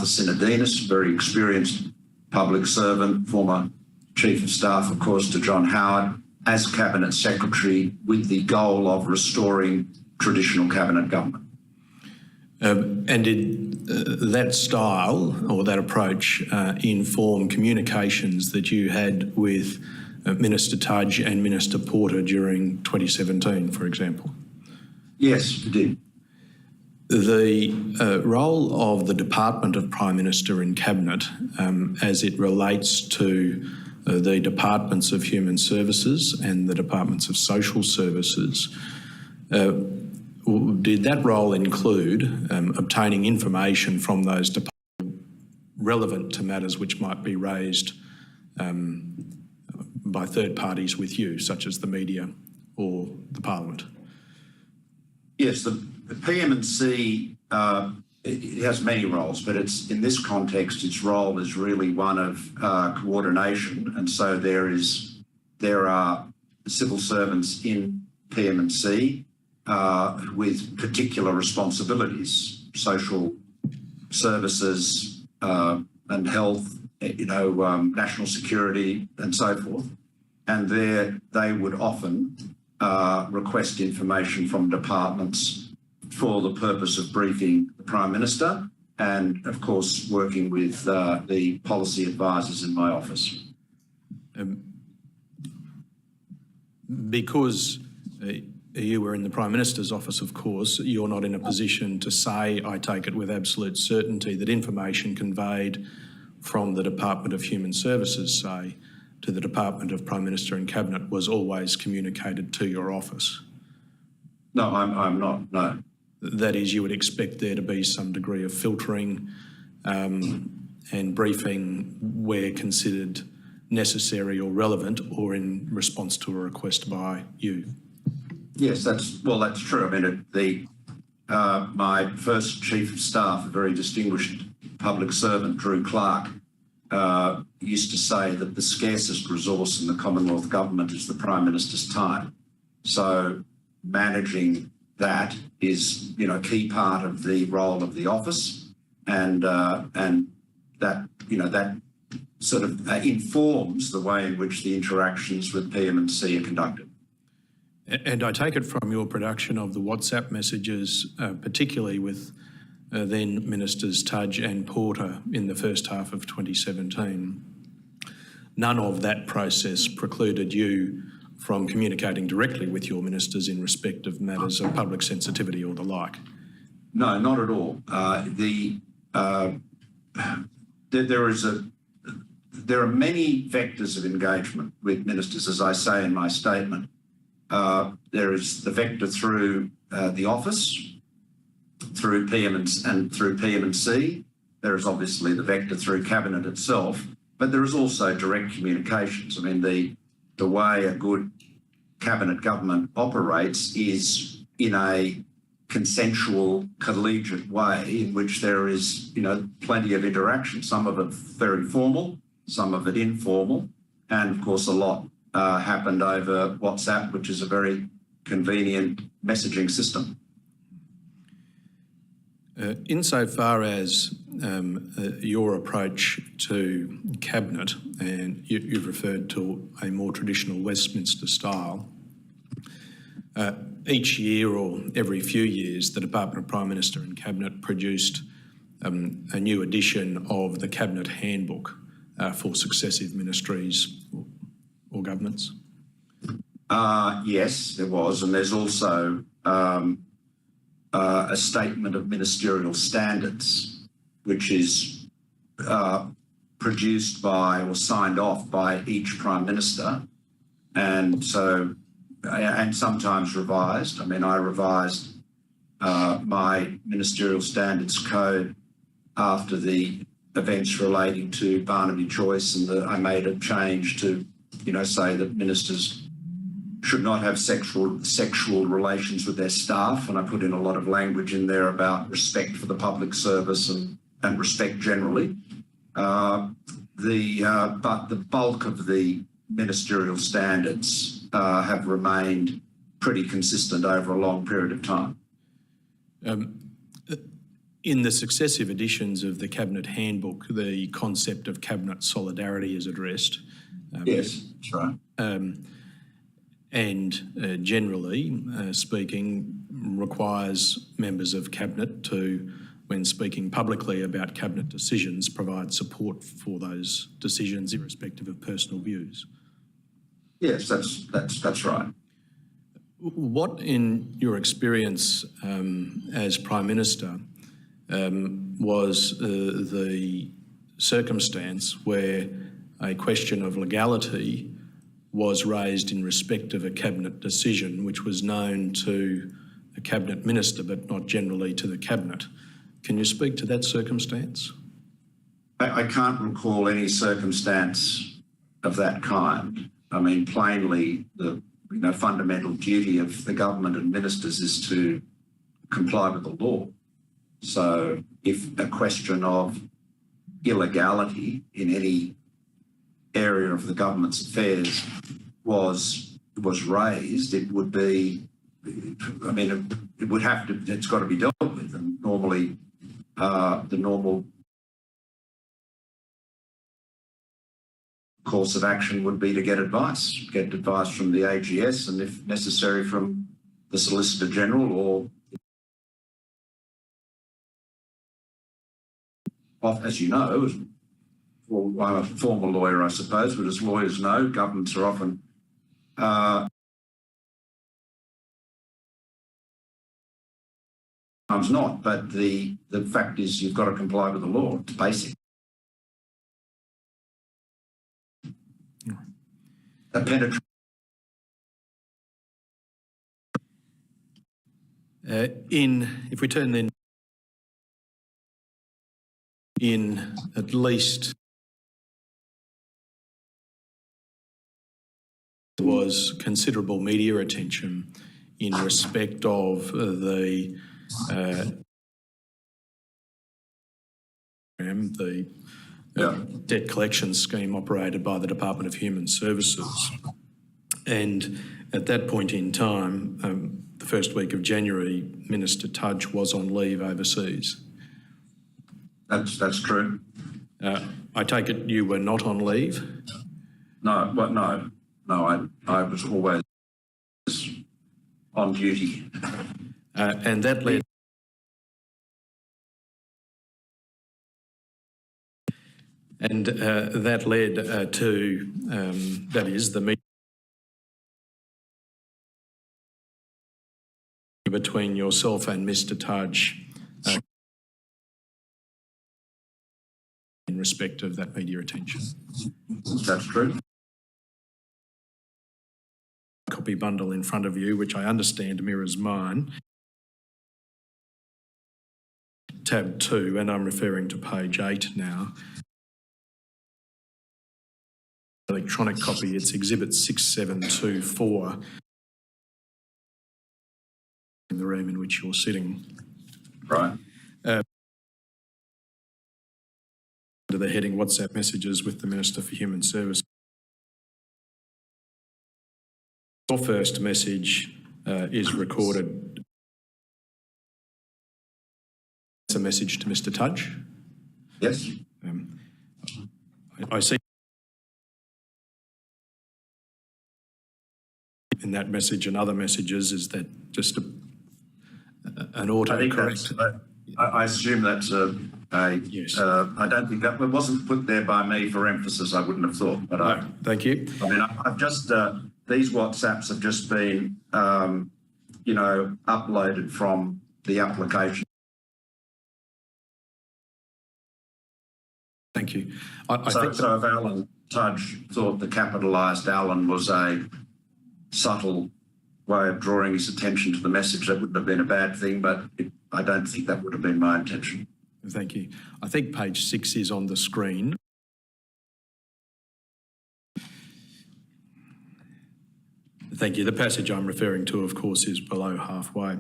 Arthur Sinodinos, very experienced public servant, former Chief of Staff, of course, to John Howard, as Cabinet Secretary with the goal of restoring traditional Cabinet government. And did that style or that approach inform communications that you had with Minister Tudge and Minister Porter during 2017, for example? Yes, it did. The role of the Department of Prime Minister in Cabinet as it relates to the Departments of Human Services and the Departments of Social Services, did that role include obtaining information from those departments relevant to matters which might be raised by third parties with you, such as the media or the Parliament? Yes, the PM&C, it has many roles, but it's in this context, its role is really one of coordination. And so there are civil servants in PM&C with particular responsibilities, social services and health, national security and so forth. And there they would often request information from departments for the purpose of briefing the Prime Minister and, of course, working with the policy advisors in my office. Because you were in the Prime Minister's office, of course, you're not in a position to say, I take it with absolute certainty, that information conveyed from the Department of Human Services, say, to the Department of Prime Minister and Cabinet was always communicated to your office? No, I'm not, no. That is, you would expect there to be some degree of filtering and briefing where considered necessary or relevant or in response to a request by you? Yes, that's true. I mean, my first Chief of Staff, a very distinguished public servant, Drew Clark, used to say that the scarcest resource in the Commonwealth Government is the Prime Minister's time. So managing that is, a key part of the role of the office, and that sort of informs the way in which the interactions with PM&C are conducted. And I take it from your production of the WhatsApp messages, particularly with then Ministers Tudge and Porter in the first half of 2017, none of that process precluded you from communicating directly with your ministers in respect of matters of public sensitivity or the like? No, not at all. There are many vectors of engagement with ministers, as I say in my statement. There is the vector through the office, through PM&C. There is obviously the vector through Cabinet itself, but there is also direct communications. I mean, the way a good Cabinet government operates is in a consensual, collegiate way in which there is, plenty of interaction, some of it very formal, some of it informal, and of course a lot happened over WhatsApp, which is a very convenient messaging system. Insofar as your approach to Cabinet, and you've referred to a more traditional Westminster style, each year or every few years, the Department of Prime Minister and Cabinet produced a new edition of the Cabinet Handbook for successive ministries or governments? Yes, there was, and there's also a statement of ministerial standards, which is produced by or signed off by each Prime Minister, and sometimes revised. I mean, I revised my ministerial standards code after the events relating to Barnaby Joyce, and I made a change to, say that ministers should not have sexual relations with their staff, and I put in a lot of language in there about respect for the public service and respect generally. But the bulk of the ministerial standards have remained pretty consistent over a long period of time. In the successive editions of the Cabinet Handbook, the concept of cabinet solidarity is addressed. Yes, that's right. And generally speaking, requires members of Cabinet to, when speaking publicly about Cabinet decisions, provide support for those decisions irrespective of personal views. Yes, that's right. What, in your experience as Prime Minister, was the circumstance where a question of legality was raised in respect of a Cabinet decision which was known to a Cabinet Minister but not generally to the Cabinet? Can you speak to that circumstance? I can't recall any circumstance of that kind. I mean, plainly, the fundamental duty of the government and ministers is to comply with the law. So if a question of illegality in any area of the government's affairs was raised, it would be, I mean, it would have to, it's got to be dealt with. And normally, the normal course of action would be to get advice from the AGS and, if necessary, from the Solicitor General, or, as you know, well, I'm a former lawyer, I suppose, but as lawyers know, governments are often sometimes not. But the fact is, you've got to comply with the law. It's basic. If we turn then in at least there was considerable media attention in respect of the debt collection scheme operated by the Department of Human Services. And at that point in time, the first week of January, Minister Tudge was on leave overseas. That's true. I take it you were not on leave? No, but no, I was always on duty. And that led to, that is, the meeting between yourself and Mr Tudge in respect of that media attention. That's true. Copy bundle in front of you, which I understand mirrors mine. Tab 2, and I'm referring to page 8 now. Electronic copy, it's Exhibit 6724 in the room in which you're sitting. Right. Under the heading WhatsApp messages with the Minister for Human Services. Your first message is recorded. It's a message to Mr Tudge. Yes. I see in that message and other messages, is that just an autocorrect? I assume that's yes. I don't think that wasn't put there by me for emphasis. I wouldn't have thought. But no, thank you. I mean, I've just these WhatsApps have just been uploaded from the application. Thank you. So if Alan Tudge thought the capitalised Alan was a subtle way of drawing his attention to the message, that wouldn't have been a bad thing, but I don't think that would have been my intention. Thank you. I think page 6 is on the screen. Thank you. The passage I'm referring to, of course, is below halfway.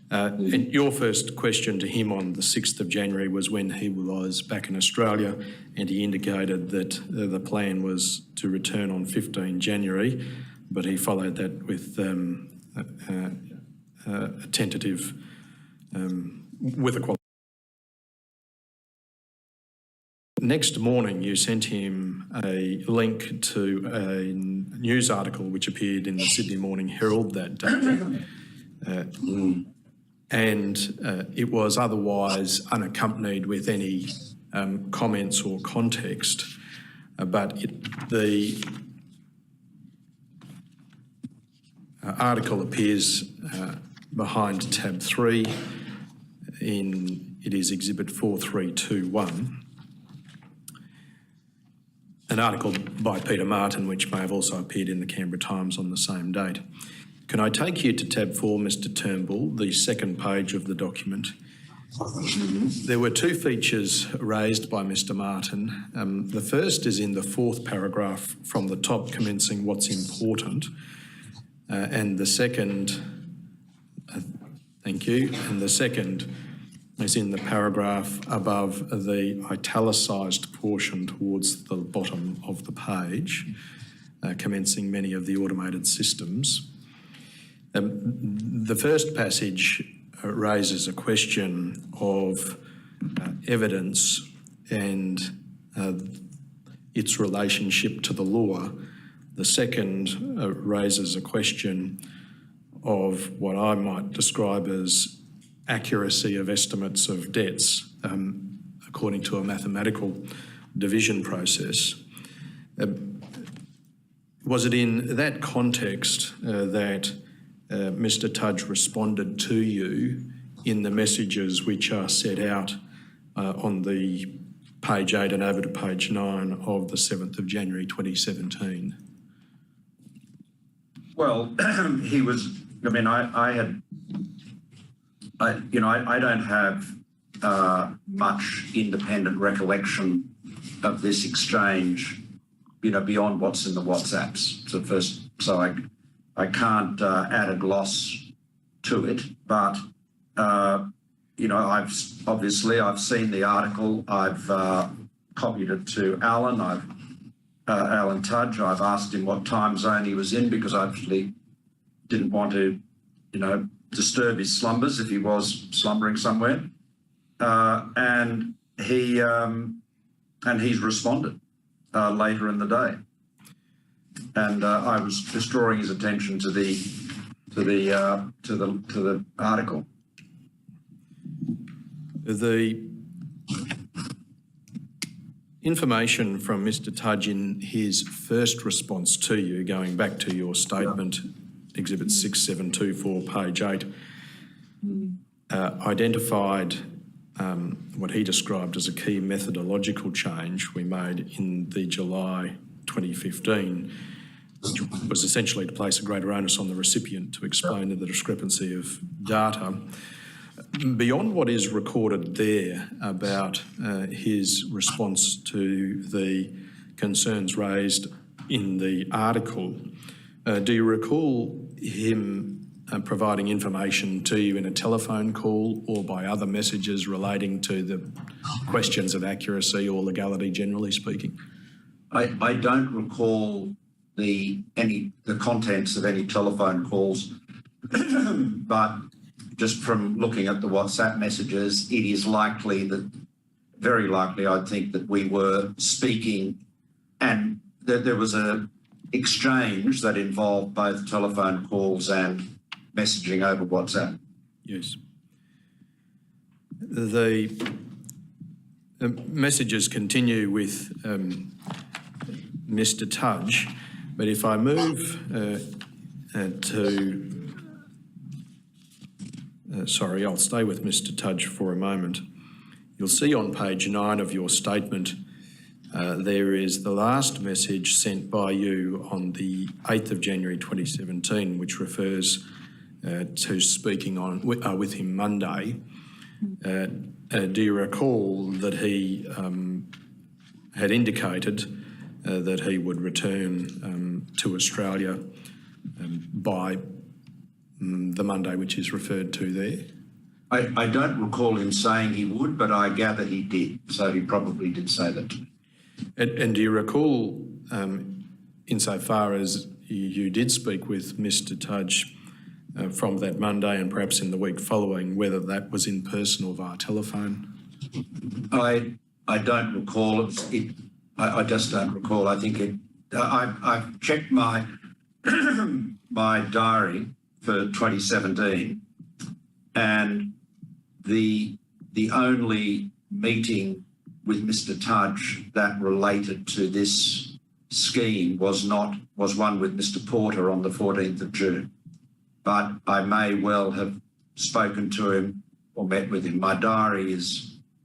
And your first question to him on the 6th of January was when he was back in Australia, and he indicated that the plan was to return on 15 January, but he followed that with a tentative, with a Next morning, you sent him a link to a news article which appeared in the Sydney Morning Herald that day. And it was otherwise unaccompanied with any comments or context, but the article appears behind tab 3 it is Exhibit 4321. An article by Peter Martin, which may have also appeared in the Canberra Times on the same date. Can I take you to tab 4, Mr Turnbull, the second page of the document? There were two features raised by Mr Martin. The first is in the fourth paragraph from the top, commencing what's important, and the second, thank you, and the second is in the paragraph above the italicised portion towards the bottom of the page, commencing many of the automated systems. The first passage raises a question of evidence and its relationship to the law. The second raises a question of what I might describe as accuracy of estimates of debts according to a mathematical division process. Was it in that context that Mr Tudge responded to you in the messages which are set out on the page 8 and over to page 9 of the 7th of January 2017? Well, he was, I mean, I don't have much independent recollection of this exchange, beyond what's in the WhatsApps. So I can't add a gloss to it, but I've seen the article. I've copied it to Alan. Alan Tudge. I've asked him what time zone he was in because I actually didn't want to, disturb his slumbers if he was slumbering somewhere. And he's responded later in the day. And I was just drawing his attention to the article. The information from Mr Tudge in his first response to you, going back to your statement, Exhibit 6724, page 8, identified what he described as a key methodological change we made in the July 2015, which was essentially to place a greater onus on the recipient to explain the discrepancy of data. Beyond what is recorded there about his response to the concerns raised in the article, do you recall him providing information to you in a telephone call or by other messages relating to the questions of accuracy or legality, generally speaking? I don't recall the contents of any telephone calls, but just from looking at the WhatsApp messages, it is very likely, I think, that we were speaking and that there was an exchange that involved both telephone calls and messaging over WhatsApp. Yes. The messages continue with Mr Tudge, but if I move I'll stay with Mr Tudge for a moment. You'll see on page 9 of your statement there is the last message sent by you on the 8th of January 2017, which refers to speaking with him Monday. Do you recall that he had indicated that he would return to Australia by the Monday which is referred to there? I don't recall him saying he would, but I gather he did, so he probably did say that to me. And do you recall, insofar as you did speak with Mr Tudge from that Monday and perhaps in the week following, whether that was in person or via telephone? I I don't recall. I just don't recall. I think it. I've checked my my diary for 2017, and the only meeting with Mr. Tudge that related to this scheme was one with Mr. Porter on the 14th of June. But I may well have spoken to him or met with him. My diary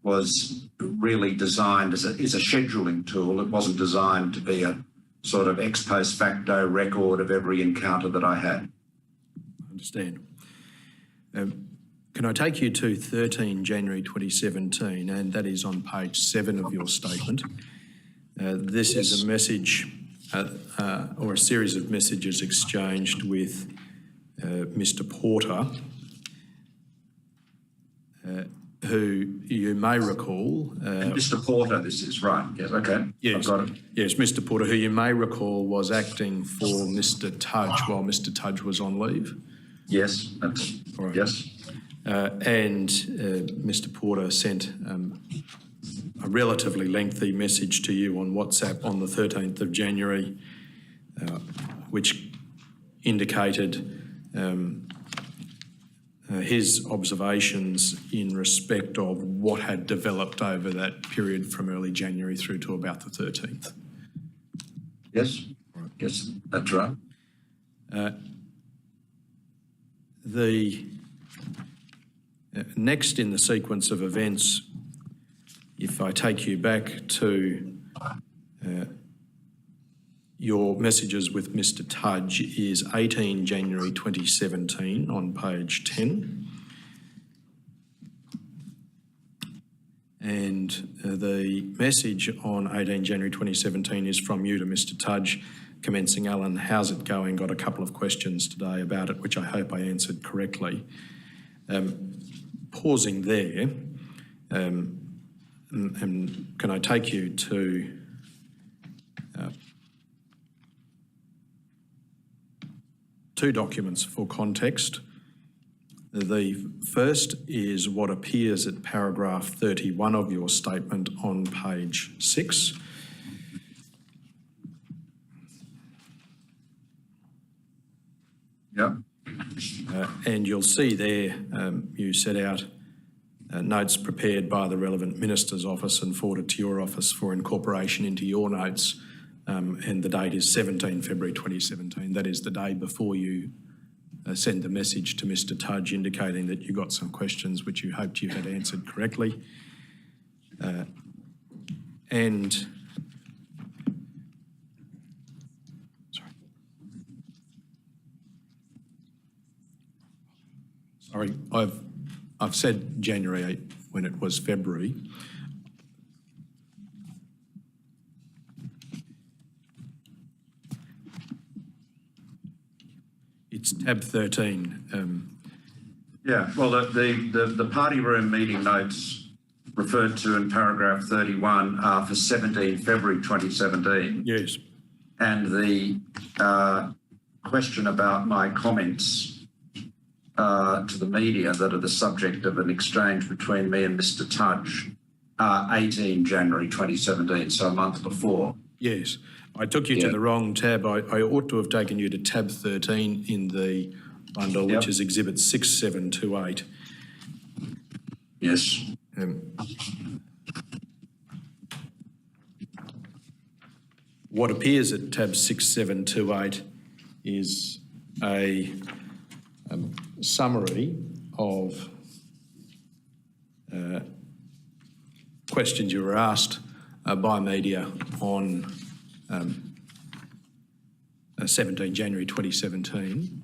was really designed is a scheduling tool. It wasn't designed to be a sort of ex post facto record of every encounter that I had. I understand. Can I take you to 13 January 2017, and that is on page 7 of your statement. This is a message or a series of messages exchanged with Mr. Porter, who you may recall... and Mr. Porter, this is right. Yes, okay. Yes, I've got it. Yes, Mr. Porter, who you may recall was acting for Mr. Tudge while Mr. Tudge was on leave. Yes, that's right. Yes. And Mr. Porter sent a relatively lengthy message to you on WhatsApp on the 13th of January, which indicated his observations in respect of what had developed over that period from early January through to about the 13th. Yes, right. Yes, that's right. Next in the sequence of events, if I take you back to your messages with Mr. Tudge, is 18 January 2017 on page 10. And the message on 18 January 2017 is from you to Mr. Tudge, commencing, Alan, how's it going? Got a couple of questions today about it, which I hope I answered correctly. Pausing there, and can I take you to two documents for context. The first is what appears at paragraph 31 of your statement on page 6. Yeah. And you'll see there you set out notes prepared by the relevant minister's office and forwarded to your office for incorporation into your notes, and the date is 17 February 2017. That is the day before you send the message to Mr. Tudge indicating that you got some questions which you hoped you had answered correctly. Sorry, I've said January 8 when it was February. It's tab 13. Yeah, well, the party room meeting notes referred to in paragraph 31 are for 17 February 2017. Yes. And the question about my comments to the media that are the subject of an exchange between me and Mr. Tudge are 18 January 2017, so a month before. Yes. I took you to the wrong tab. I ought to have taken you to tab 13 in the bundle, which is Exhibit 6728. Yes. What appears at tab 6728 is a summary of questions you were asked by media on 17 January 2017.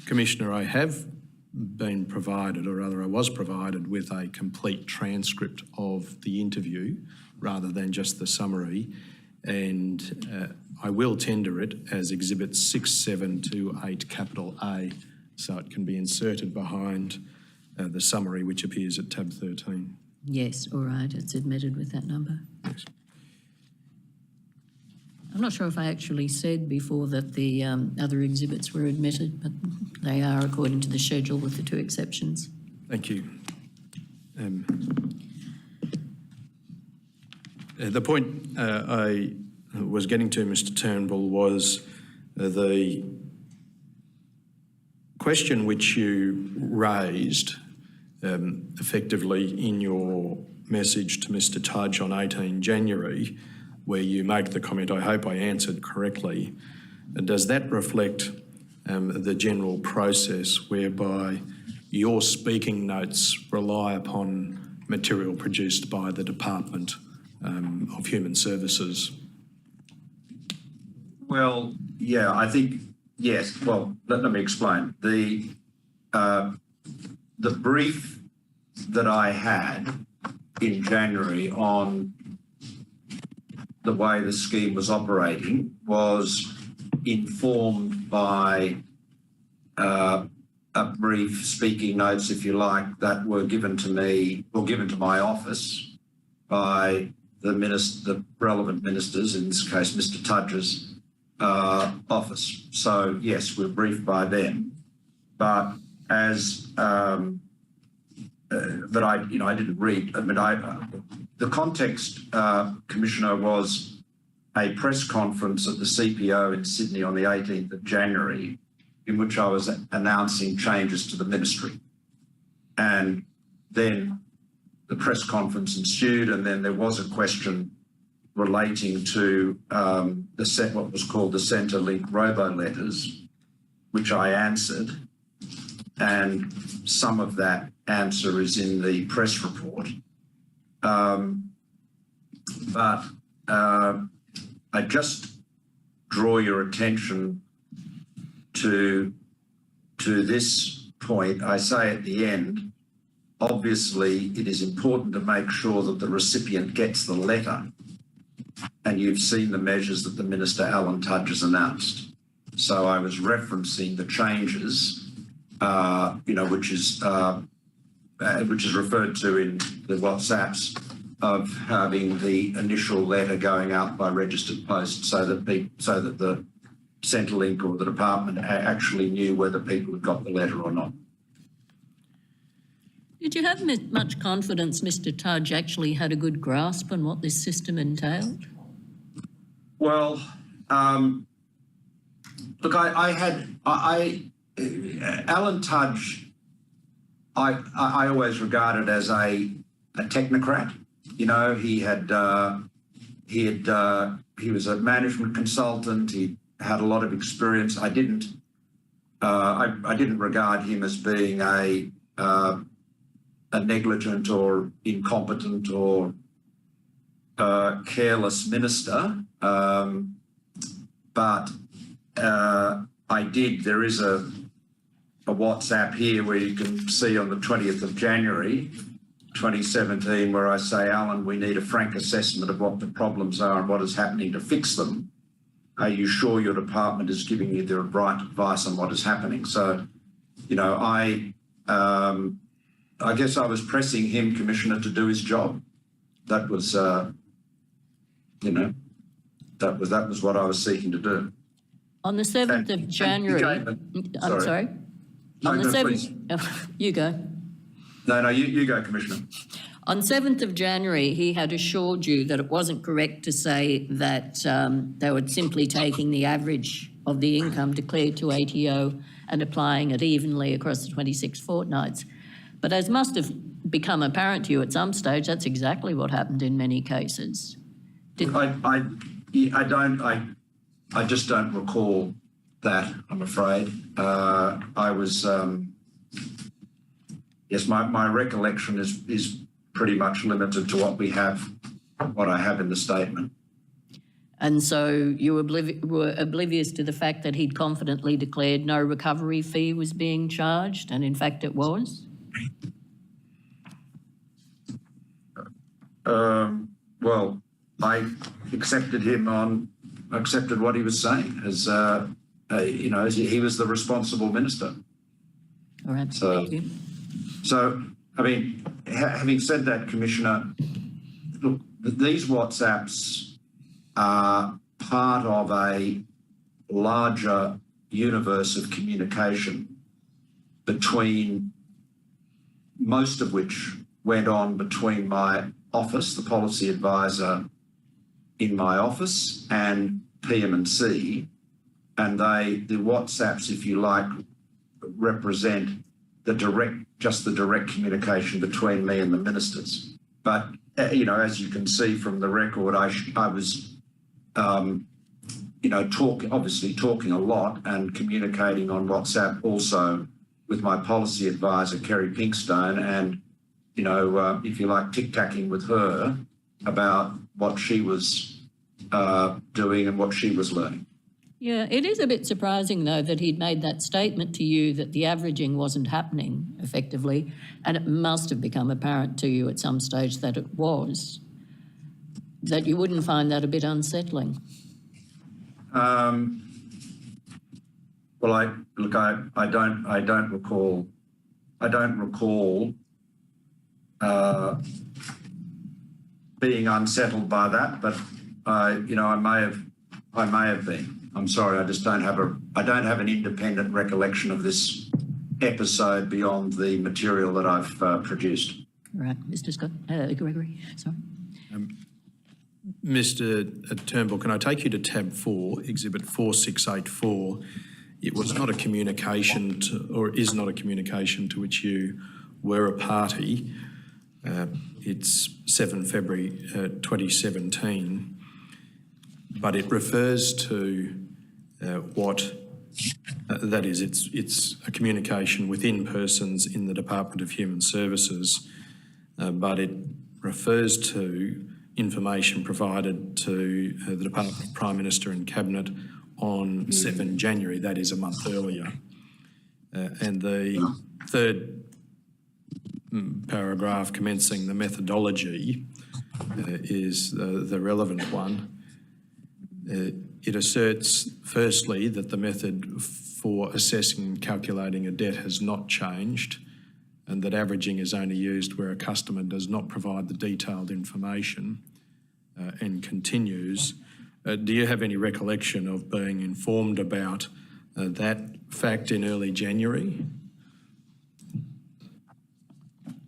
Commissioner, I have been provided, or rather I was provided with a complete transcript of the interview rather than just the summary, and I will tender it as Exhibit 6728 capital A, so it can be inserted behind the summary which appears at tab 13. Yes, all right, it's admitted with that number. Yes. I'm not sure if I actually said before that the other exhibits were admitted, but they are according to the schedule with the 2 exceptions. Thank you. The point I was getting to, Mr. Turnbull, was the question which you raised effectively in your message to Mr. Tudge on 18 January, where you make the comment, I hope I answered correctly. Does that reflect the general process whereby your speaking notes rely upon material produced by the Department of Human Services? Well, yeah, I think, yes. Well, let me explain. The brief that I had in January on the way the scheme was operating was informed by a brief speaking notes, if you like, that were given to me or given to my office by the relevant ministers, in this case, Mr. Tudge's office. So yes, we're briefed by them, but but I didn't read. I mean, the context, Commissioner, was a press conference at the CPO in Sydney on the 18th of January, in which I was announcing changes to the ministry, and then the press conference ensued, and then there was a question relating to what was called the Centrelink robo letters, which I answered, and some of that answer is in the press report. But I just draw your attention to this point. I say at the end, obviously it is important to make sure that the recipient gets the letter, and you've seen the measures that the Minister Alan Tudge has announced. So I was referencing the changes, which is referred to in the WhatsApps, of having the initial letter going out by registered post, so that the Centrelink or the department actually knew whether people had got the letter or not. Did you have much confidence Mr. Tudge actually had a good grasp on what this system entailed? Well, look, Alan Tudge, I always regarded as a technocrat. You know, he was a management consultant. He had a lot of experience. I didn't regard him as being a negligent or incompetent or careless minister, but there is a WhatsApp here where you can see on the 20th of January 2017 where I say, Alan, we need a frank assessment of what the problems are and what is happening to fix them. Are you sure your department is giving you the right advice on what is happening? So, you know, I guess I was pressing him, Commissioner, to do his job. That was, that was what I was seeking to do. On the 7th of January, I'm sorry. No, on the 7th, please. You go. No, you go, Commissioner. On 7th of January, he had assured you that it wasn't correct to say that they were simply taking the average of the income declared to ATO and applying it evenly across the 26 fortnights. But as must have become apparent to you at some stage, that's exactly what happened in many cases. I just don't recall that, I'm afraid. Yes, my recollection is pretty much limited to what I have in the statement. And so you were oblivious to the fact that he'd confidently declared no recovery fee was being charged, and in fact it was? Well, I accepted what he was saying as, he was the responsible minister. All right, thank you. So, I mean, having said that, Commissioner, look, these WhatsApps are part of a larger universe of communication between, most of which went on between my office, the policy advisor, in my office and PM&C, and the WhatsApps, if you like, represent the direct communication between me and the ministers. But as you can see from the record, I was talking a lot and communicating on WhatsApp also with my policy advisor, Kerry Pinkstone, and, if you like, tic-tacking with her about what she was doing and what she was learning. Yeah, it is a bit surprising, though, that he'd made that statement to you that the averaging wasn't happening effectively, and it must have become apparent to you at some stage that it was, that you wouldn't find that a bit unsettling. Well, I don't recall being unsettled by that, but I may have been. I'm sorry, I don't have an independent recollection of this episode beyond the material that I've produced. Right, Mr. Scott, Gregory, sorry. Mr. Turnbull, can I take you to tab 4, exhibit 4684? It was not a communication is not a communication to which you were a party. It's 7 February 2017, but it refers to that is, it's a communication within persons in the Department of Human Services, but it refers to information provided to the Department of Prime Minister and Cabinet on 7 January, that is a month earlier. And the third paragraph commencing the methodology is the relevant one. It asserts, firstly, that the method for assessing and calculating a debt has not changed, and that averaging is only used where a customer does not provide the detailed information, and continues. Do you have any recollection of being informed about that fact in early January?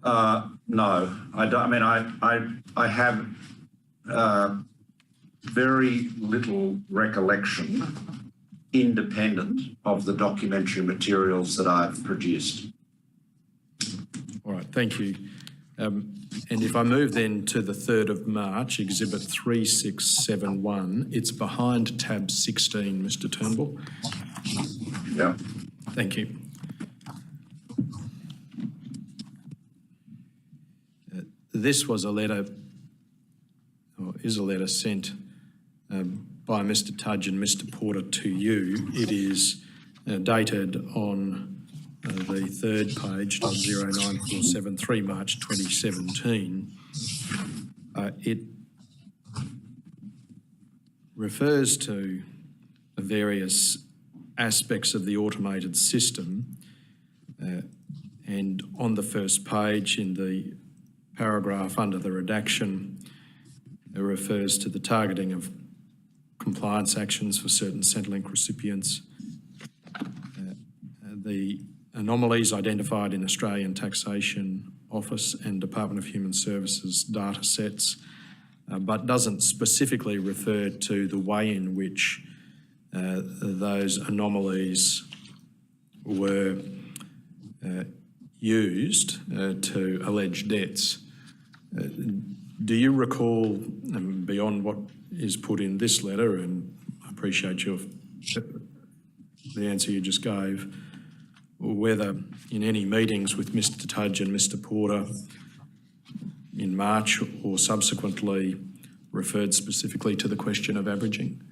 No, I don't. I mean, I have very little recollection independent of the documentary materials that I've produced. All right, thank you. And if I move then to the 3rd of March, exhibit 3671, it's behind tab 16, Mr. Turnbull. Yeah. Thank you. This was a letter, or is a letter sent by Mr. Tudge and Mr. Porter to you. It is dated on the third page, 09473, March 2017. It refers to various aspects of the automated system, and on the first page in the paragraph under the redaction, it refers to the targeting of compliance actions for certain Centrelink recipients, the anomalies identified in Australian Taxation Office and Department of Human Services data sets, but doesn't specifically refer to the way in which those anomalies were used to allege debts. Do you recall, beyond what is put in this letter, and I appreciate the answer you just gave, whether in any meetings with Mr. Tudge and Mr. Porter in March or subsequently referred specifically to the question of averaging?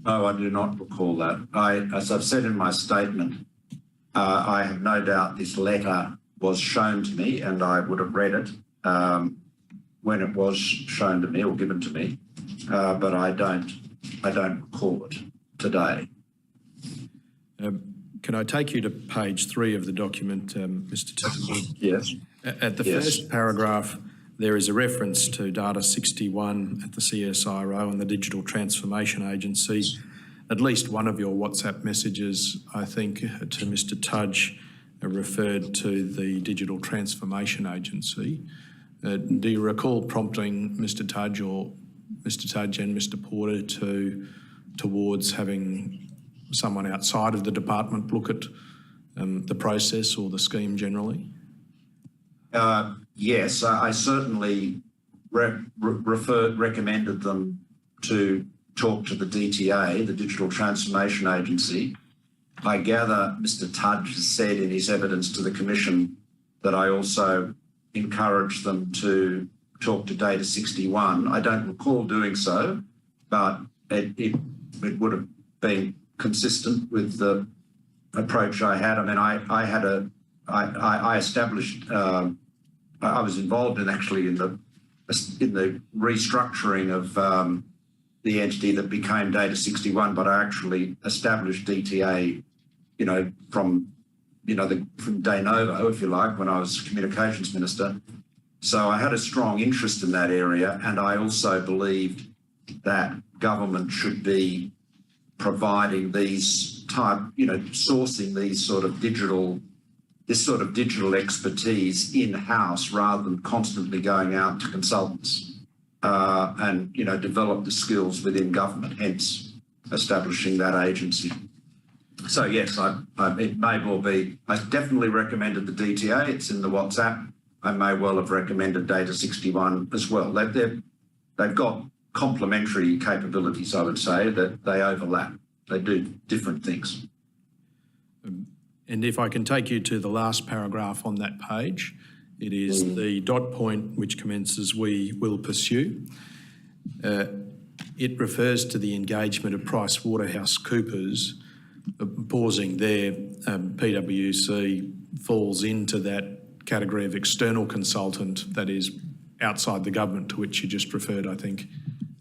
No, I do not recall that. As I've said in my statement, I have no doubt this letter was shown to me and I would have read it when it was shown to me or given to me, but I don't recall it today. Can I take you to page 3 of the document, Mr. Turnbull? Yes. At the first paragraph, there is a reference to Data 61 at the CSIRO and the Digital Transformation Agency. At least one of your WhatsApp messages, I think, to Mr. Tudge referred to the Digital Transformation Agency. Do you recall prompting Mr. Tudge or Mr Tudge and Mr Porter towards having someone outside of the department look at the process or the scheme generally? Yes, I certainly recommended them to talk to the DTA, the Digital Transformation Agency. I gather Mr Tudge has said in his evidence to the Commission that I also encouraged them to talk to Data 61. I don't recall doing so, but it would have been consistent with the approach I had. I mean, I established, I was involved in actually in the restructuring of the entity that became Data 61, but I actually established DTA, from de novo, if you like, when I was Communications Minister. So I had a strong interest in that area, and I also believed that government should be providing these sourcing this sort of digital expertise in-house rather than constantly going out to consultants and develop the skills within government, hence establishing that agency. So yes, it may well be. I definitely recommended the DTA. It's in the WhatsApp. I may well have recommended Data 61 as well. They've got complementary capabilities, I would say, that they overlap. They do different things. And if I can take you to the last paragraph on that page, it is the dot point which commences, "We will pursue." It refers to the engagement of PricewaterhouseCoopers. Pausing there, PwC falls into that category of external consultant that is outside the government, to which you just referred, I think,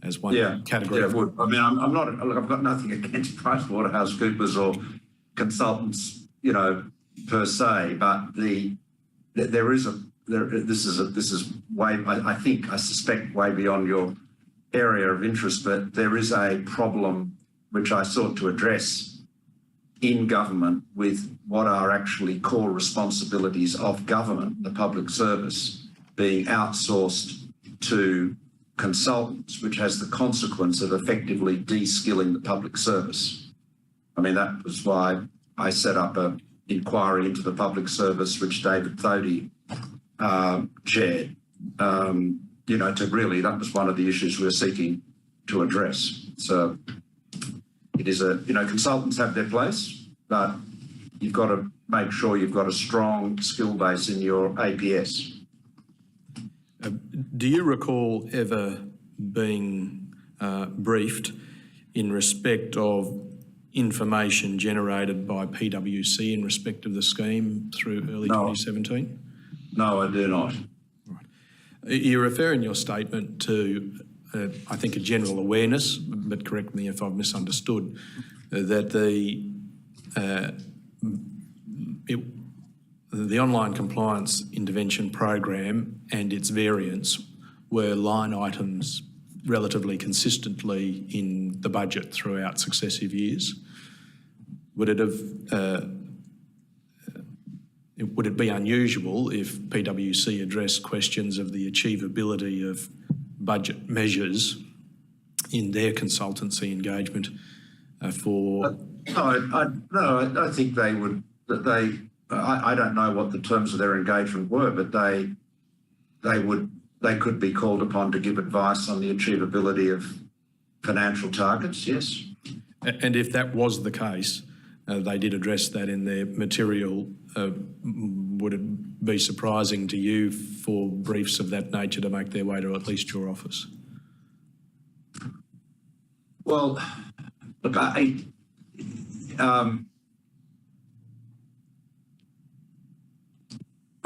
as one category. Yeah, it would. I mean, I'm not. Look, I've got nothing against PricewaterhouseCoopers or consultants, per se, but this is way. I suspect way beyond your area of interest, but there is a problem which I sought to address in government with what are actually core responsibilities of government, the public service, being outsourced to consultants, which has the consequence of effectively de-skilling the public service. I mean, that was why I set up an inquiry into the public service, which David Thodey chaired. That was one of the issues we were seeking to address. So it is consultants have their place, but you've got to make sure you've got a strong skill base in your APS. Do you recall ever being briefed in respect of information generated by PwC in respect of the scheme through early 2017? No, I do not. Right. You refer in your statement to, I think, a general awareness, but correct me if I've misunderstood, that the online compliance intervention program and its variants were line items relatively consistently in the budget throughout successive years. Would it be unusual if PwC addressed questions of the achievability of budget measures in their consultancy engagement for? No, I think they would. I don't know what the terms of their engagement were, but they could be called upon to give advice on the achievability of financial targets. Yes. And if that was the case, they did address that in their material. Would it be surprising to you for briefs of that nature to make their way to at least your office? Well, look, I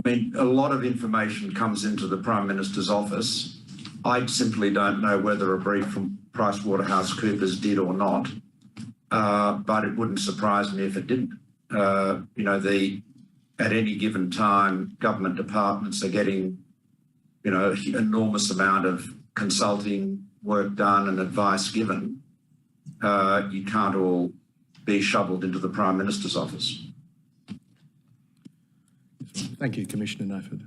mean, a lot of information comes into the Prime Minister's office. I simply don't know whether a brief from PricewaterhouseCoopers did or not, but it wouldn't surprise me if it didn't. At any given time, government departments are getting, enormous amount of consulting work done and advice given. You can't all be shoveled into the Prime Minister's office. Thank you, Commissioner. No further.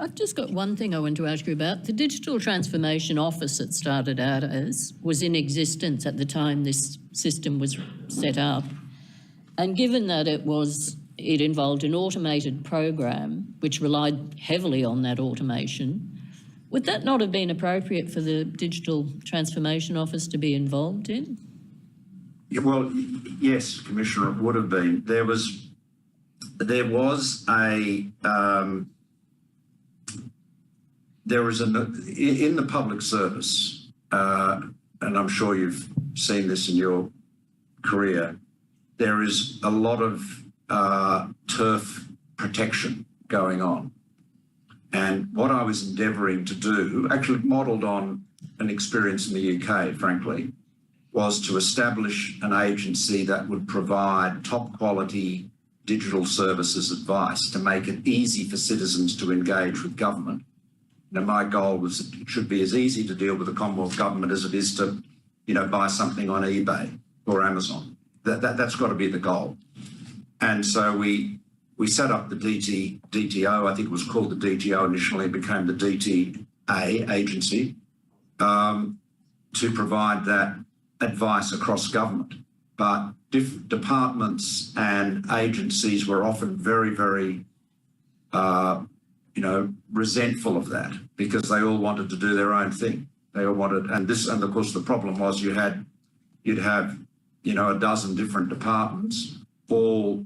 I've just got one thing I want to ask you about. The Digital Transformation Office it started out as was in existence at the time this system was set up. And given that it involved an automated program which relied heavily on that automation, would that not have been appropriate for the Digital Transformation Office to be involved in? Yeah, well, yes, Commissioner, it would have been. There was in the public service, and I'm sure you've seen this in your career, there is a lot of turf protection going on. And what I was endeavouring to do, actually modelled on an experience in the UK, frankly, was to establish an agency that would provide top quality digital services advice to make it easy for citizens to engage with government. Now, my goal was it should be as easy to deal with the Commonwealth Government as it is to, buy something on eBay or Amazon. That's got to be the goal. And so we set up the DTO, I think it was called the DTO initially, it became the DTA agency, to provide that advice across government. But departments and agencies were often very, very, resentful of that because they all wanted to do their own thing. They all wanted, and of course the problem was you'd have, a dozen different departments all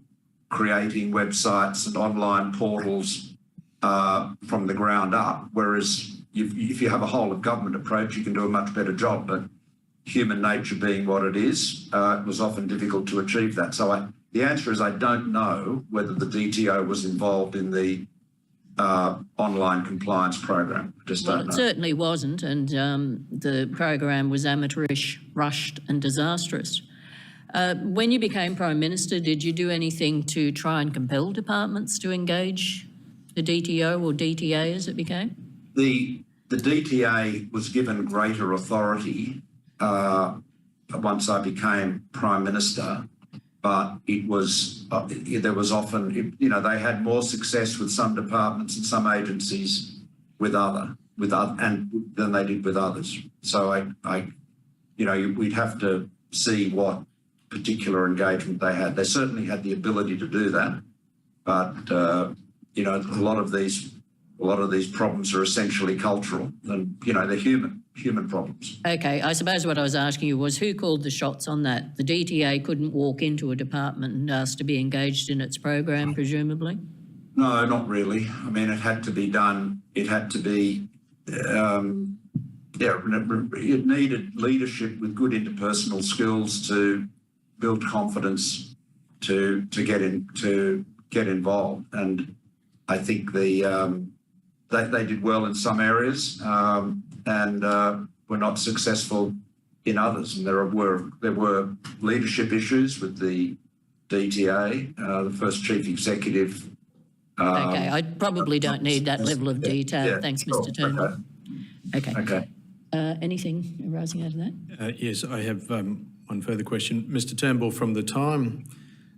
creating websites and online portals from the ground up, whereas if you have a whole of government approach, you can do a much better job. But human nature being what it is, it was often difficult to achieve that. So the answer is I don't know whether the DTO was involved in the online compliance program. Just don't know. Well, it certainly wasn't, and the program was amateurish, rushed and disastrous. When you became Prime Minister, did you do anything to try and compel departments to engage the DTO or DTA as it became? The DTA was given greater authority once I became Prime Minister, but it was there was often, they had more success with some departments and some agencies with other than they did with others. So we'd have to see what particular engagement they had. They certainly had the ability to do that, but a lot of these problems are essentially cultural, and they're human problems. Okay, I suppose what I was asking you was who called the shots on that? The DTA couldn't walk into a department and ask to be engaged in its program, presumably? No, not really. I mean, it had to be done. It had to be. It needed leadership with good interpersonal skills to build confidence to get involved, and I think they did well in some areas and were not successful in others. And there were leadership issues with the DTA. The first chief executive. Okay, I probably don't need that level of detail. Yeah, thanks, Mr. Turnbull. Okay. Anything arising out of that? Yes, I have one further question. Mr. Turnbull, from the time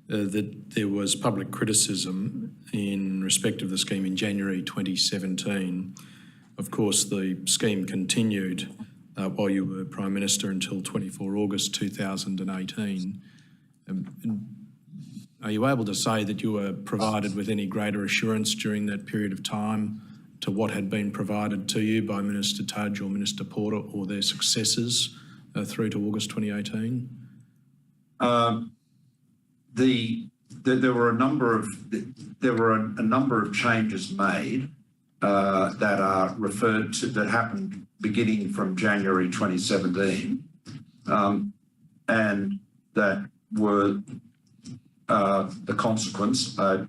that there was public criticism in respect of the scheme in January 2017, of course the scheme continued while you were Prime Minister until 24 August 2018. Are you able to say that you were provided with any greater assurance during that period of time to what had been provided to you by Minister Tudge or Minister Porter or their successors through to August 2018? There were a number of changes made that are referred to that happened beginning from January 2017, and that were the consequence of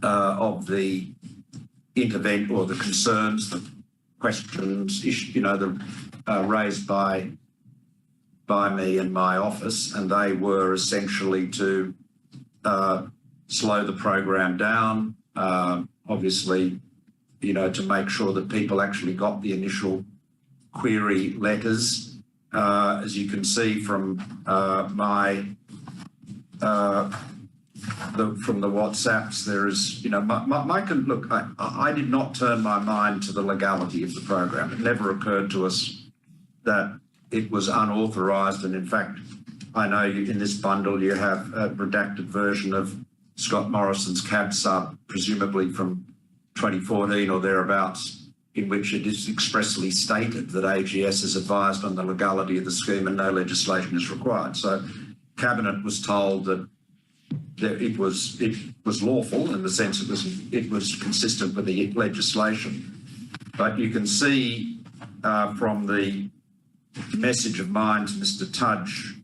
the intervention or the concerns, the questions, raised by me and my office, and they were essentially to slow the program down, obviously, to make sure that people actually got the initial query letters. As you can see from my from the WhatsApps, there is, look, I did not turn my mind to the legality of the program. It never occurred to us that it was unauthorised, and in fact, I know in this bundle you have a redacted version of Scott Morrison's cab sub, presumably from 2014 or thereabouts, in which it is expressly stated that AGS is advised on the legality of the scheme and no legislation is required. So Cabinet was told that it was lawful in the sense it was consistent with the legislation. But you can see from the message of mine to Mr. Tudge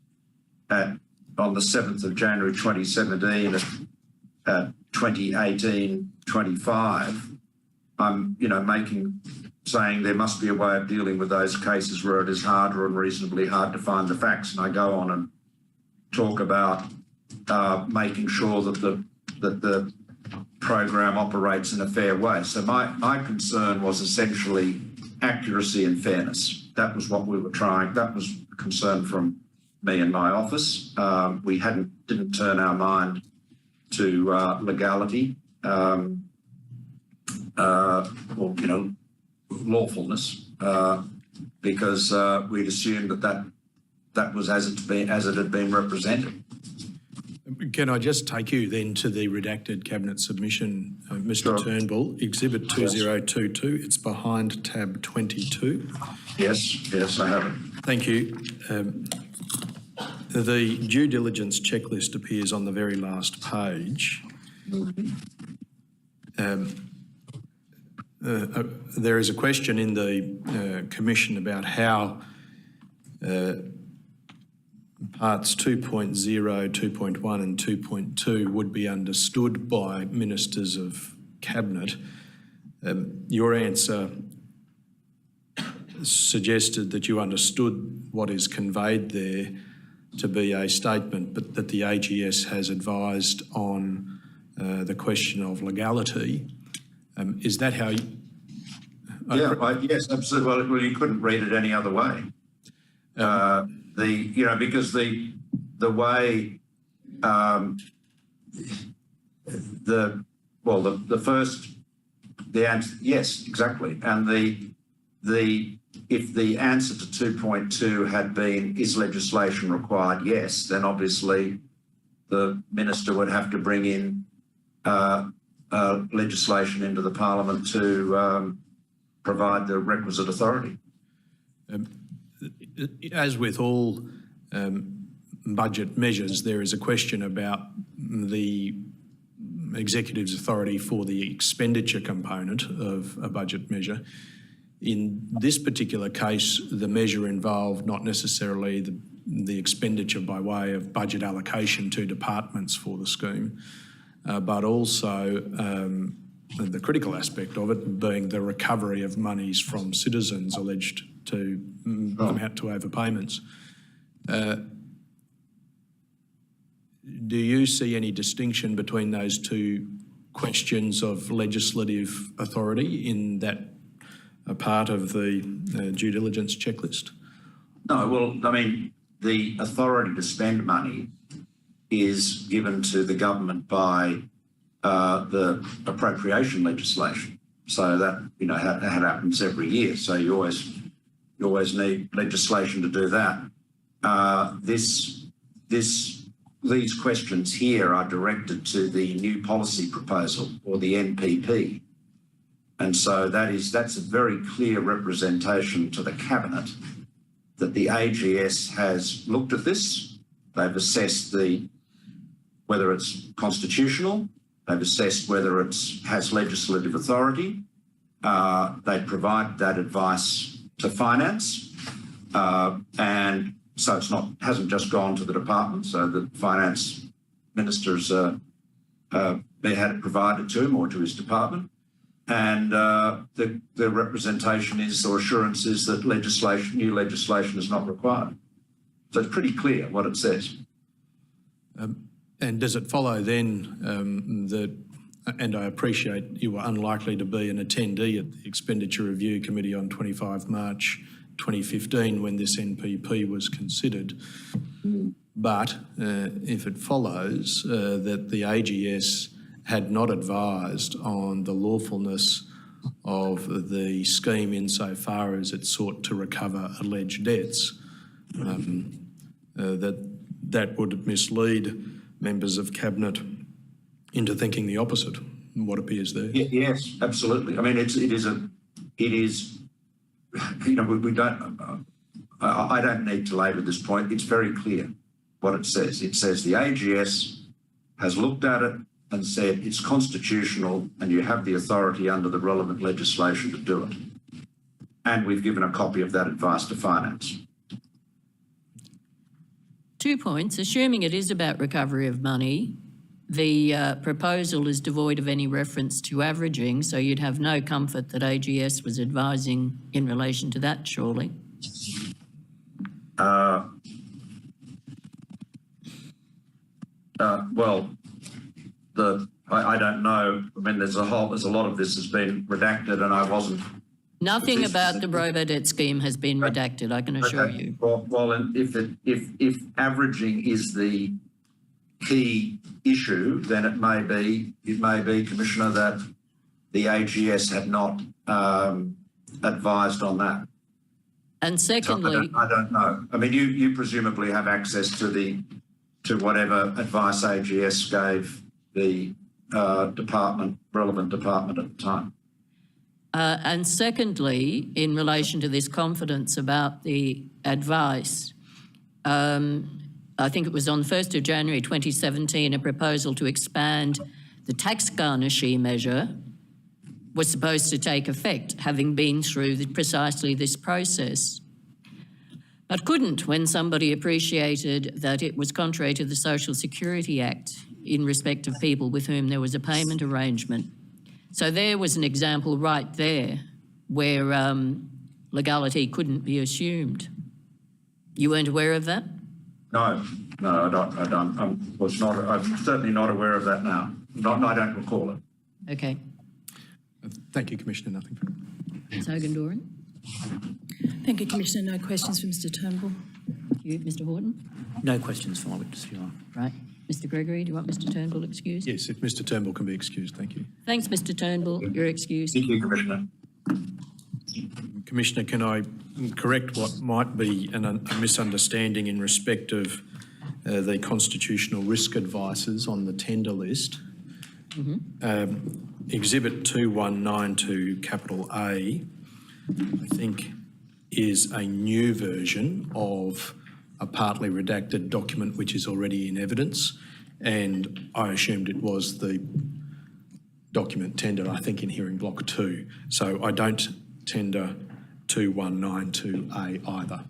on the 7th of January 2017 at 2018-25, I'm saying there must be a way of dealing with those cases where it is hard or unreasonably hard to find the facts, and I go on and talk about making sure that the program operates in a fair way. So my concern was essentially accuracy and fairness. That was what we were trying. That was a concern from me and my office. We didn't turn our mind to legality or lawfulness because we'd assumed that was as it had been represented. Can I just take you then to the redacted Cabinet submission, Mr. Sure. Turnbull, Exhibit 2022. It's behind tab 22. Yes, I have it. Thank you. The due diligence checklist appears on the very last page. There is a question in the Commission about how parts 2.0, 2.1 and 2.2 would be understood by ministers of Cabinet. Your answer suggested that you understood what is conveyed there to be a statement, but that the AGS has advised on the question of legality. Is that how you... Yes, absolutely. Well, you couldn't read it any other way. Because the way the answer, yes, exactly, and if the answer to 2.2 had been, is legislation required? Yes, then obviously the minister would have to bring in legislation into the Parliament to provide the requisite authority. As with all budget measures, there is a question about the executive's authority for the expenditure component of a budget measure. In this particular case, the measure involved not necessarily the expenditure by way of budget allocation to departments for the scheme, but also the critical aspect of it being the recovery of monies from citizens alleged to amount to overpayments. Do you see any distinction between those two questions of legislative authority in that part of the due diligence checklist? No, well, I mean, the authority to spend money is given to the government by the appropriation legislation. So that, that happens every year. So you always need legislation to do that. These questions here are directed to the new policy proposal, or the NPP. And so that's a very clear representation to the Cabinet that the AGS has looked at this. They've assessed whether it's constitutional. They've assessed whether it has legislative authority. They provide that advice to Finance. And so hasn't just gone to the department. So the Finance Minister's had it provided to him or to his department. And the representation is, or assurance is, that new legislation is not required. So it's pretty clear what it says. And does it follow then that, and I appreciate you were unlikely to be an attendee at the Expenditure Review Committee on 25 March 2015 when this NPP was considered, But if it follows that the AGS had not advised on the lawfulness of the scheme insofar as it sought to recover alleged debts, that would mislead members of Cabinet into thinking the opposite, what appears there. Yes, absolutely. I mean, it is, you know, we don't, I don't need to labour this point. It's very clear what it says. It says the AGS has looked at it and said it's constitutional and you have the authority under the relevant legislation to do it. And we've given a copy of that advice to Finance. 2 points. Assuming it is about recovery of money, the proposal is devoid of any reference to averaging, so you'd have no comfort that AGS was advising in relation to that, surely. Well, I don't know. I mean, there's a lot of this has been redacted, and I wasn't. Nothing about the Robodebt scheme has been redacted, I can assure you. Well, and if averaging is the key issue, then it may be, Commissioner, that the AGS had not advised on that. And secondly, so I don't know. I mean, you presumably have access to whatever advice AGS gave the relevant department at the time. and secondly, in relation to this confidence about the advice, I think it was on the 1st of January 2017, a proposal to expand the tax garnishee measure was supposed to take effect, having been through precisely this process, but couldn't when somebody appreciated that it was contrary to the Social Security Act in respect of people with whom there was a payment arrangement. So there was an example right there where legality couldn't be assumed. You weren't aware of that? No, I don't. I'm certainly not aware of that now. I don't recall it. Okay. Thank you, Commissioner. Nothing further. Ms. Hogan-Doran. Thank you, Commissioner. No questions for Mr Turnbull. Thank you. Mr Horton? No questions for my witness, Your Honour. Right. Mr Gregory, do you want Mr Turnbull excused? Yes, if Mr Turnbull can be excused, thank you. Thanks, Mr Turnbull. You're excused. Thank you, Commissioner. Commissioner, can I correct what might be a misunderstanding in respect of the constitutional risk advices on the tender list? Exhibit 2192 capital A, I think, is a new version of a partly redacted document which is already in evidence, and I assumed it was the document tendered, I think, in hearing block 2. So I don't tender 2192A either.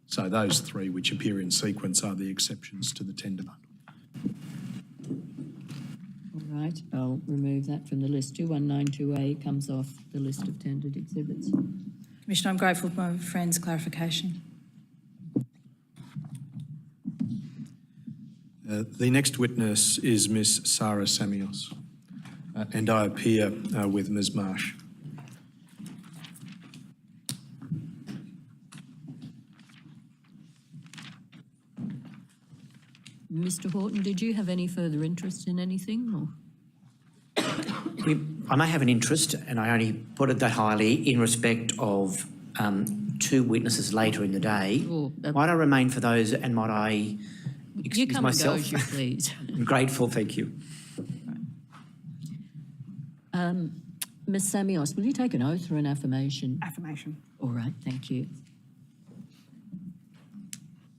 So those three which appear in sequence are the exceptions to the tender bundle. All right, I'll remove that from the list. 2192A comes off the list of tendered exhibits. Commissioner, I'm grateful for my friend's clarification. The next witness is Ms Sara Samios, and I appear with Ms Marsh. Mr Horton, did you have any further interest in anything? Or? I may have an interest, and I only put it that highly in respect of two witnesses later in the day. Might I remain for those, and might I excuse you come myself? And go as you please. I'm grateful, thank you. Ms Samios, will you take an oath or an affirmation? Affirmation. All right, thank you.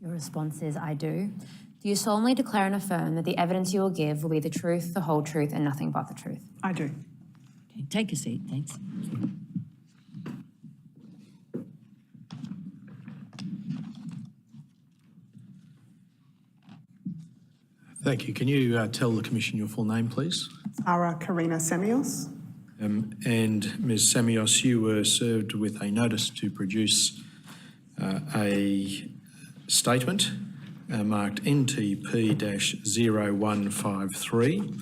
Your response is, I do. Do you solemnly declare and affirm that the evidence you will give will be the truth, the whole truth, and nothing but the truth? I do. Okay, take a seat, thanks. Thank you. Can you tell the Commission your full name, please? Sara Karina Samios. And Ms Samios, you were served with a notice to produce a statement marked NTP-0153,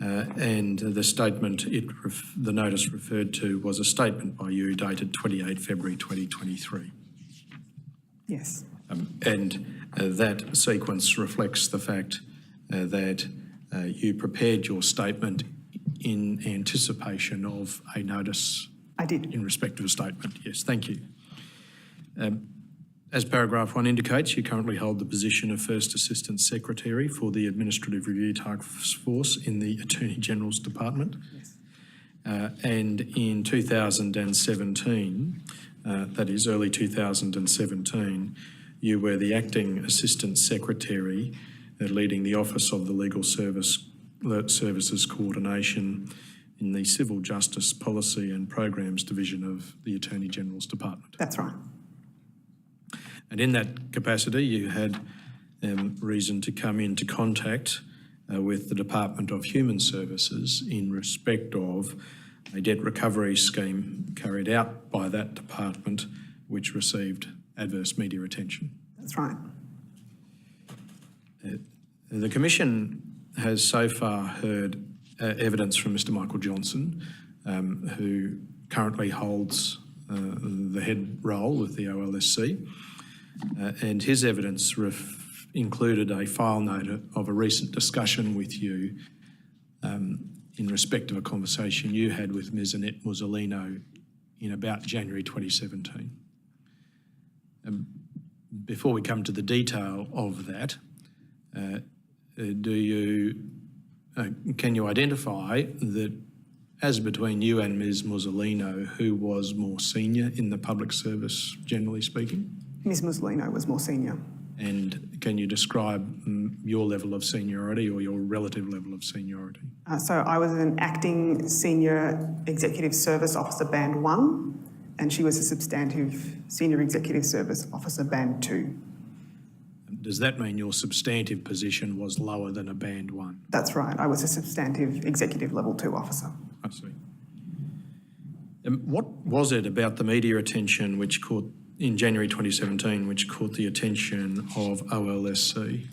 and the statement the notice referred to was a statement by you dated 28 February 2023. Yes. That sequence reflects the fact that you prepared your statement in anticipation of a notice. I did. In respect of a statement. Yes, thank you. As paragraph 1 indicates, you currently hold the position of First Assistant Secretary for the Administrative Review Task Force in the Attorney General's Department. Yes. And in 2017, that is early 2017, you were the Acting Assistant Secretary leading the Office of the Legal Services Coordination in the Civil Justice Policy and Programs Division of the Attorney General's Department. That's right. And in that capacity, you had reason to come into contact with the Department of Human Services in respect of a debt recovery scheme carried out by that department, which received adverse media attention. That's right. The Commission has so far heard evidence from Mr Michael Johnson, who currently holds the head role with the OLSC, and his evidence included a file note of a recent discussion with you in respect of a conversation you had with Ms Annette Musolino in about January 2017. Before we come to the detail of that, can you identify that, as between you and Ms Musolino, who was more senior in the public service, generally speaking? Ms Musolino was more senior. And can you describe your level of seniority or your relative level of seniority? So I was an acting senior executive service officer band 1, and she was a substantive senior executive service officer band 2. Does that mean your substantive position was lower than a band 1? That's right. I was a substantive executive level 2 officer. I see. What was it about the media attention which caught, in January 2017, which caught the attention of OLSC?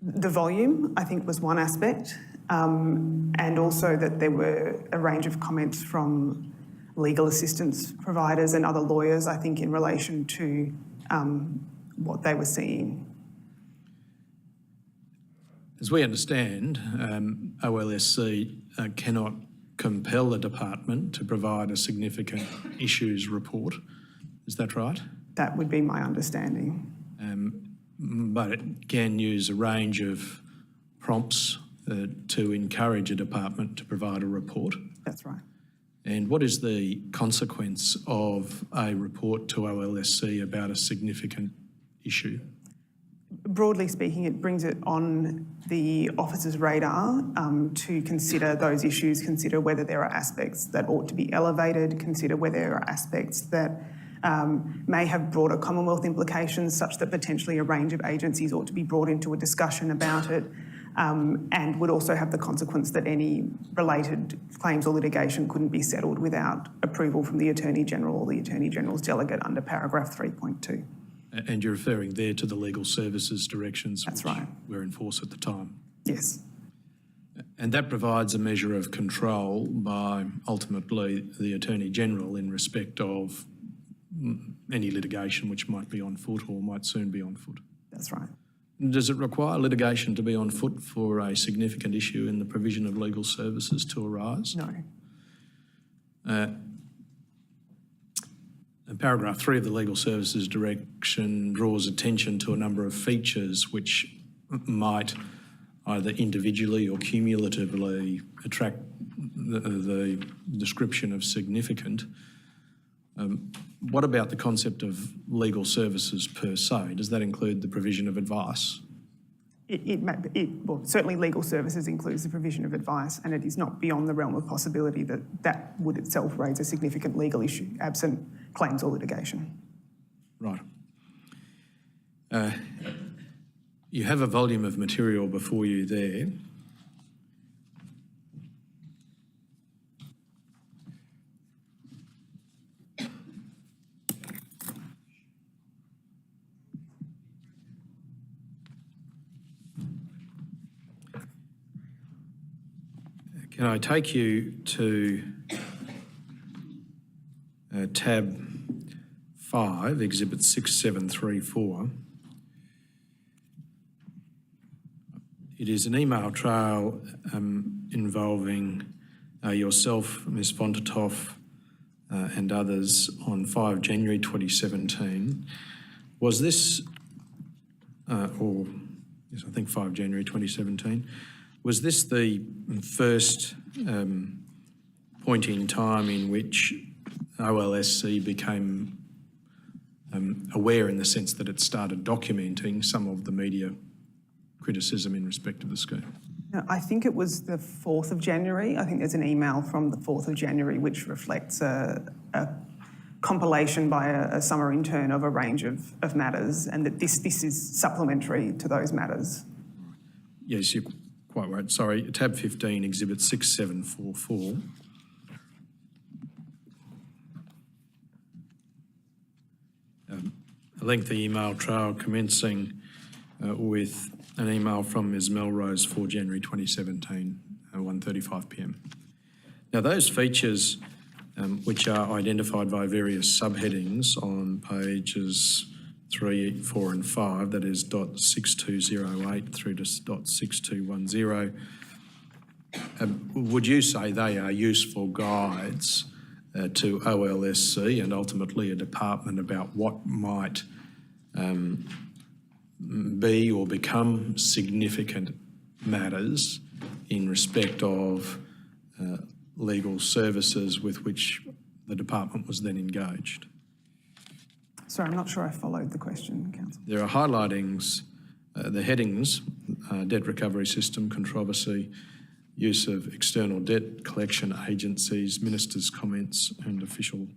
The volume, I think, was one aspect, and also that there were a range of comments from legal assistance providers and other lawyers, I think, in relation to what they were seeing. As we understand, OLSC cannot compel the department to provide a significant issues report. Is that right? That would be my understanding. But it can use a range of prompts to encourage a department to provide a report. That's right. And what is the consequence of a report to OLSC about a significant issue? Broadly speaking, it brings it on the officer's radar to consider those issues, consider whether there are aspects that ought to be elevated, consider whether there are aspects that may have broader Commonwealth implications, such that potentially a range of agencies ought to be brought into a discussion about it, and would also have the consequence that any related claims or litigation couldn't be settled without approval from the Attorney General or the Attorney General's delegate under paragraph 3.2. And you're referring there to the legal services directions That's which right. were in force at the time? Yes. And that provides a measure of control by, ultimately, the Attorney General in respect of any litigation which might be on foot or might soon be on foot? That's right. Does it require litigation to be on foot for a significant issue in the provision of legal services to arise? No. Paragraph 3 of the Legal Services Direction draws attention to a number of features which might either individually or cumulatively attract the description of significant. What about the concept of legal services per se? Does that include the provision of advice? Well, certainly legal services includes the provision of advice, and it is not beyond the realm of possibility that that would itself raise a significant legal issue, absent claims or litigation. Right. You have a volume of material before you there. Can I take you to tab 5, Exhibit 6734. It is an email trail involving yourself, Ms Fontatoff, and others on 5 January 2017. Was this, yes, I think 5 January 2017, was this the first point in time in which OLSC became aware in the sense that it started documenting some of the media criticism in respect of the scheme? No, I think it was the 4th of January. I think there's an email from the 4th of January which reflects a compilation by a summer intern of a range of matters, and that this is supplementary to those matters. Yes, you're quite right. Sorry, tab 15, Exhibit 6744. A lengthy email trail commencing with an email from Ms Melrose, 4 January 2017, 1:35 p.m. Now those features, which are identified by various subheadings on pages 3, 4 and 5, that is .6208 through to .6210, would you say they are useful guides to OLSC and ultimately a department about what might be or become significant matters in respect of legal services with which the department was then engaged? Sorry, I'm not sure I followed the question, Councillor. There are highlightings, the headings, debt recovery system, controversy, use of external debt collection agencies, ministers' comments and official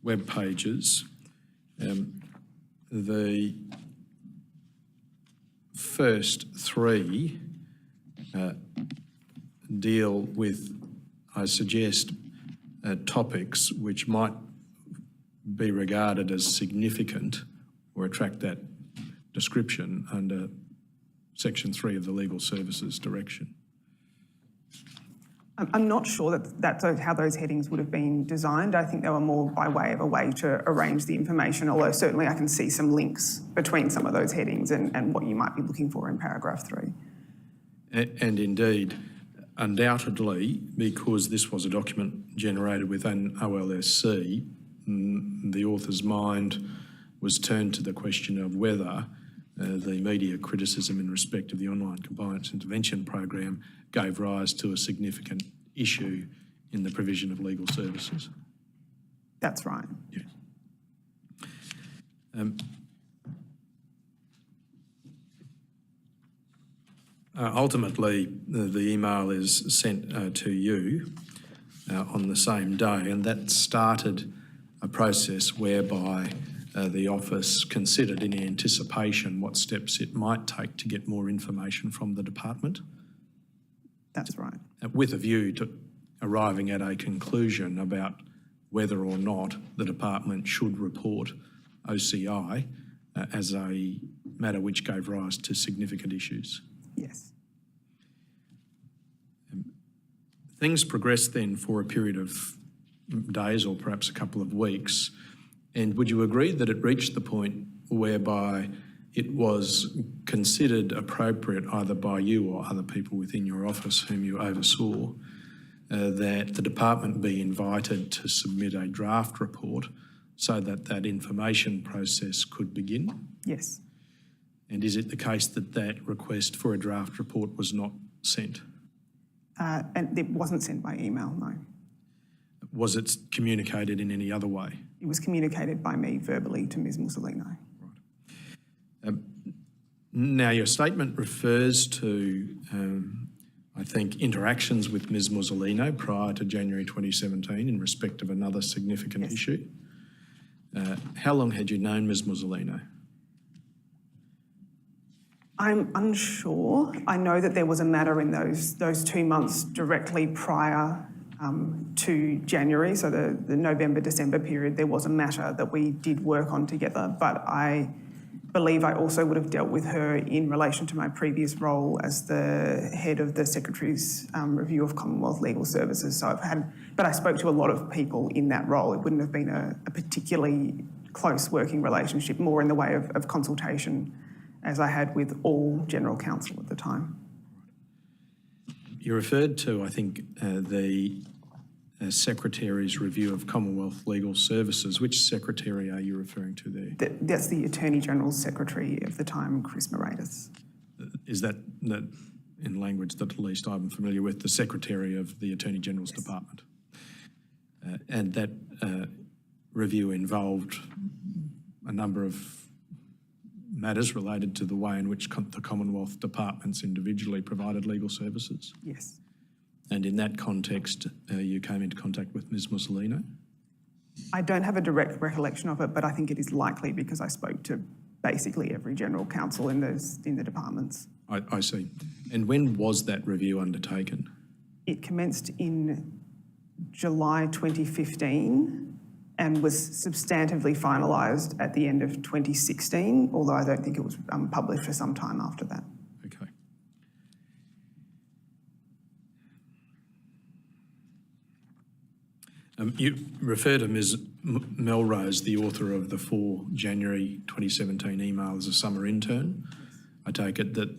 web pages. The first 3 deal with, I suggest, topics which might be regarded as significant or attract that description under Section 3 of the Legal Services Direction. I'm not sure that's how those headings would have been designed. I think they were more by way of a way to arrange the information, although certainly I can see some links between some of those headings and what you might be looking for in paragraph 3. And indeed, undoubtedly, because this was a document generated within OLSC, the author's mind was turned to the question of whether the media criticism in respect of the online compliance intervention program gave rise to a significant issue in the provision of legal services. That's right. Yes. Ultimately, the email is sent to you on the same day, and that started a process whereby the office considered in anticipation what steps it might take to get more information from the department. That's right. With a view to arriving at a conclusion about whether or not the department should report OCI as a matter which gave rise to significant issues. Yes. Things progressed then for a period of days or perhaps a couple of weeks. And would you agree that it reached the point whereby it was considered appropriate either by you or other people within your office whom you oversaw that the department be invited to submit a draft report so that that information process could begin? Yes. And is it the case that that request for a draft report was not sent? And it wasn't sent by email, no. Was it communicated in any other way? It was communicated by me verbally to Ms Mussolino. Right. Now, your statement refers to, I think, interactions with Ms Mussolino prior to January 2017 in respect of another significant issue. How long had you known Ms Mussolino? I'm unsure. I know that there was a matter in those 2 months directly prior to January, so the November-December period, there was a matter that we did work on together, but I believe I also would have dealt with her in relation to my previous role as the head of the Secretary's Review of Commonwealth Legal Services. So but I spoke to a lot of people in that role. It wouldn't have been a particularly close working relationship, more in the way of consultation, as I had with all General Counsel at the time. You referred to, I think, the Secretary's review of Commonwealth Legal Services. Which Secretary are you referring to there? That's the Attorney General's Secretary of the time, Chris Moratis. Is that in language that at least I'm familiar with, the Secretary of the Attorney General's Department? And that review involved a number of matters related to the way in which the Commonwealth departments individually provided legal services? Yes. And in that context, you came into contact with Ms Mussolino? I don't have a direct recollection of it, but I think it is likely because I spoke to basically every General Counsel in the departments. I see. And when was that review undertaken? It commenced in July 2015 and was substantively finalised at the end of 2016, although I don't think it was published for some time after that. Okay. You refer to Ms Melrose, the author of the 4 January 2017 email, as a summer intern. I take it that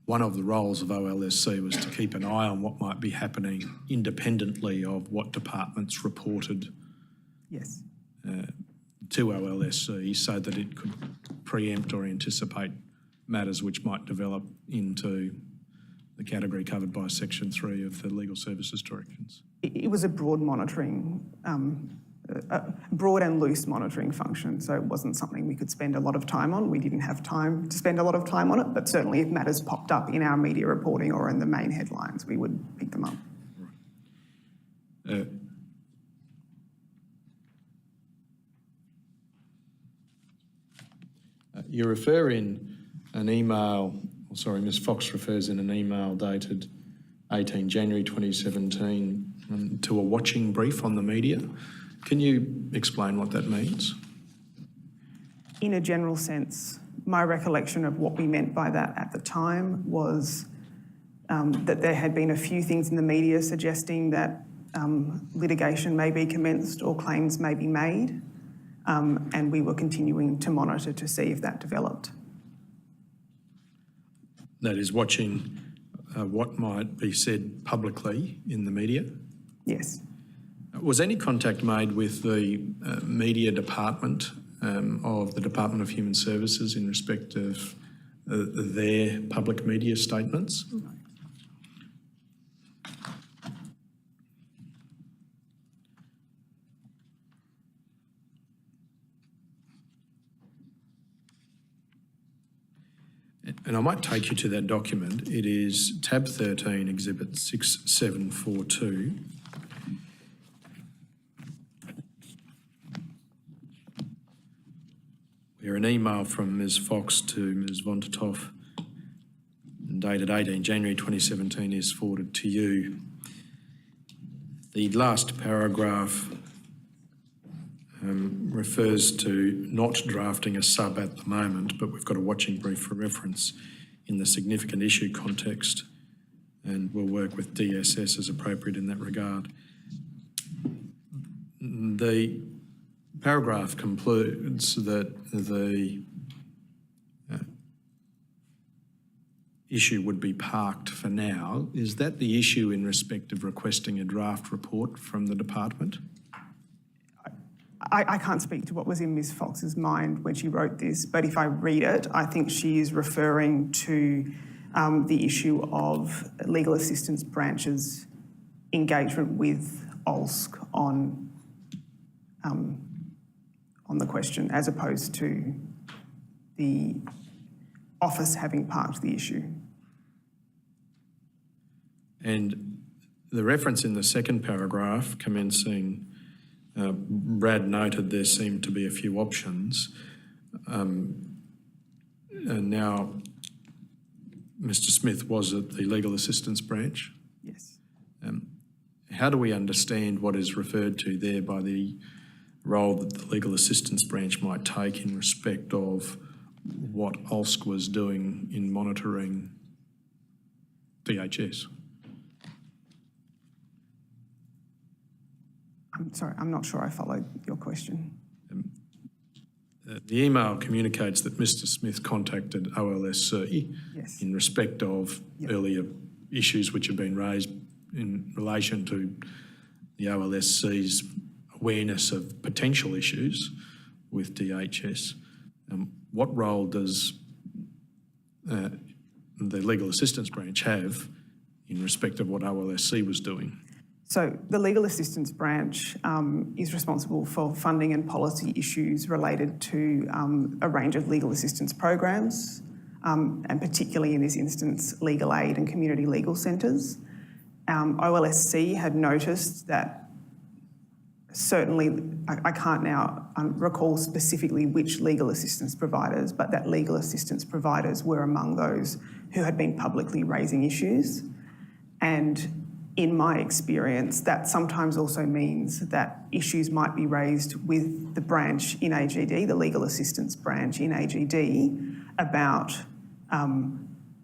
one of the roles of OLSC was to keep an eye on what might be happening independently of what departments reported Yes. to OLSC, so that it could preempt or anticipate matters which might develop into the category covered by Section 3 of the Legal Services Directions. It was a broad monitoring, broad and loose monitoring function, so it wasn't something we could spend a lot of time on. We didn't have time to spend a lot of time on it, but certainly if matters popped up in our media reporting or in the main headlines, we would pick them up. Right. You refer in an email, Ms Fox refers in an email dated 18 January 2017 to a watching brief on the media. Can you explain what that means? In a general sense, my recollection of what we meant by that at the time was that there had been a few things in the media suggesting that litigation may be commenced or claims may be made, and we were continuing to monitor to see if that developed. That is, watching what might be said publicly in the media? Yes. Was any contact made with the media department of the Department of Human Services in respect of their public media statements? And I might take you to that document. It is tab 13, exhibit 6742. Where an email from Ms Fox to Ms Vontetov, dated 18 January 2017, is forwarded to you. The last paragraph refers to not drafting a sub at the moment, but we've got a watching brief for reference in the significant issue context, and we'll work with DSS as appropriate in that regard. The paragraph concludes that the issue would be parked for now. Is that the issue in respect of requesting a draft report from the department? I can't speak to what was in Ms Fox's mind when she wrote this, but if I read it, I think she is referring to the issue of legal assistance branches' engagement with OLSC on the question, as opposed to the office having parked the issue. And the reference in the second paragraph commencing, Brad noted there seemed to be a few options. And now Mr Smith was at the legal assistance branch. Yes. How do we understand what is referred to there by the role that the legal assistance branch might take in respect of what OLSC was doing in monitoring DHS? I'm sorry, I'm not sure I followed your question. The email communicates that Mr Smith contacted OLSC Yes. in respect of earlier issues which have been raised in relation to the OLSC's awareness of potential issues with DHS. What role does the Legal Assistance Branch have in respect of what OLSC was doing? So the Legal Assistance Branch is responsible for funding and policy issues related to a range of legal assistance programs, and particularly in this instance, legal aid and community legal centres. OLSC had noticed that certainly, I can't now recall specifically which legal assistance providers, but that legal assistance providers were among those who had been publicly raising issues. And in my experience, that sometimes also means that issues might be raised with the branch in AGD, the Legal Assistance Branch in AGD, about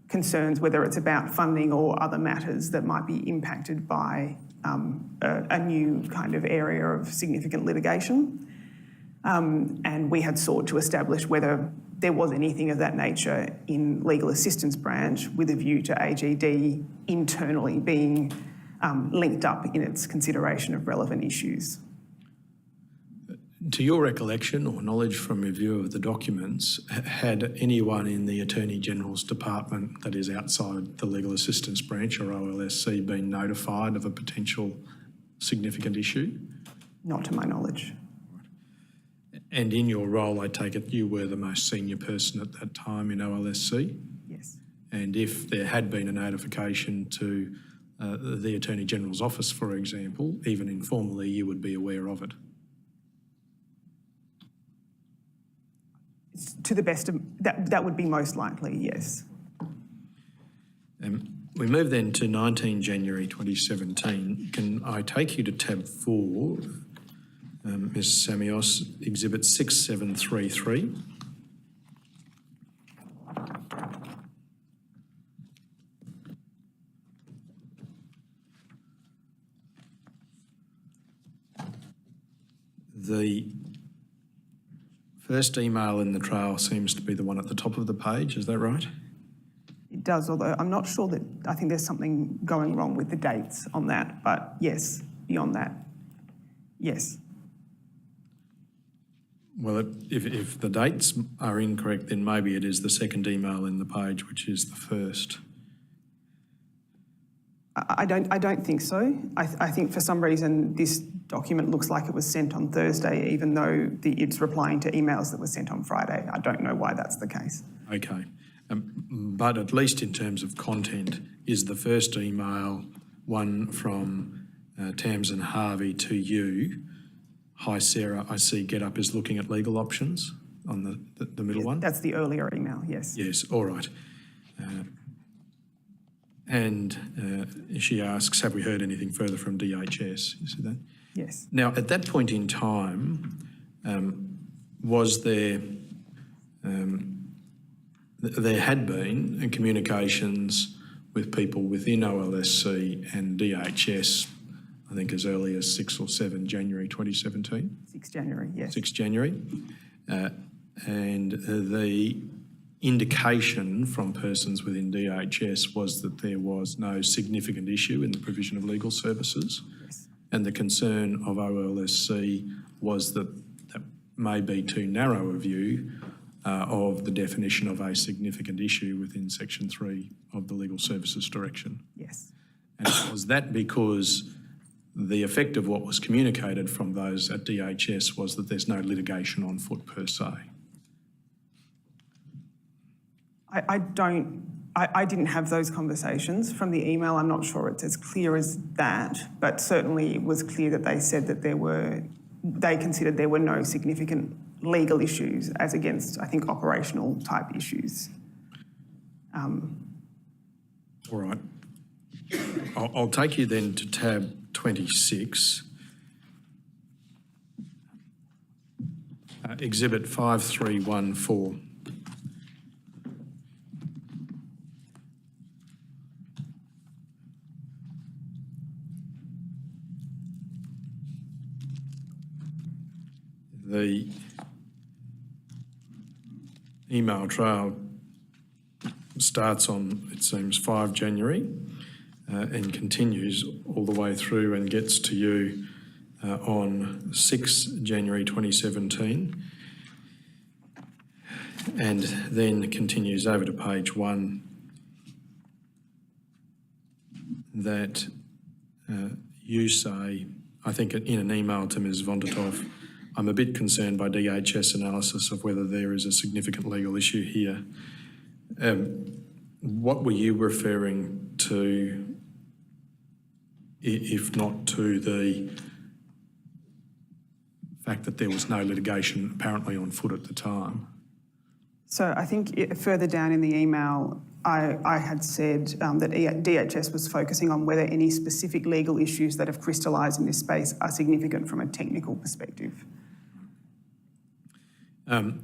concerns, whether it's about funding or other matters that might be impacted by a new kind of area of significant litigation. And we had sought to establish whether there was anything of that nature in Legal Assistance Branch with a view to AGD internally being linked up in its consideration of relevant issues. To your recollection or knowledge from review of the documents, had anyone in the Attorney General's Department that is outside the Legal Assistance Branch or OLSC been notified of a potential significant issue? Not to my knowledge. And in your role, I take it you were the most senior person at that time in OLSC? Yes. And if there had been a notification to the Attorney General's office, for example, even informally, you would be aware of it? To the best of that would be most likely, yes. We move then to 19 January 2017. Can I take you to tab 4, Ms Samios, Exhibit 6733? The first email in the trail seems to be the one at the top of the page, is that right? It does, although I'm not sure that, I think there's something going wrong with the dates on that, but yes, beyond that, yes. Well, if the dates are incorrect, then maybe it is the second email in the page, which is the first. I don't think so. I think for some reason this document looks like it was sent on Thursday, even though it's replying to emails that were sent on Friday. I don't know why that's the case. Okay. But at least in terms of content, is the first email one from Tamsin Harvey to you? Hi, Sarah, I see GetUp is looking at legal options on the middle one? That's the earlier email, yes. Yes, all right. And she asks, have we heard anything further from DHS? You see that? Yes. Now, at that point in time, was there had been communications with people within OLSC and DHS, I think as early as 6 or 7 January 2017? 6 January, yes. 6 January. And the indication from persons within DHS was that there was no significant issue in the provision of legal services. Yes. And the concern of OLSC was that that may be too narrow a view of the definition of a significant issue within Section 3 of the Legal Services Direction. Yes. And was that because the effect of what was communicated from those at DHS was that there's no litigation on foot per se? I didn't have those conversations. From the email, I'm not sure it's as clear as that, but certainly it was clear that they said that they considered there were no significant legal issues as against, I think, operational type issues. All right. I'll take you then to tab 26. Exhibit 5314. The email trail starts on, it seems, 5 January and continues all the way through and gets to you on 6 January 2017 and then continues over to page 1 that you say, I think in an email to Ms Vondertoff, I'm a bit concerned by DHS analysis of whether there is a significant legal issue here. What were you referring to, if not to the fact that there was no litigation apparently on foot at the time? So I think further down in the email, I had said that DHS was focusing on whether any specific legal issues that have crystallised in this space are significant from a technical perspective. And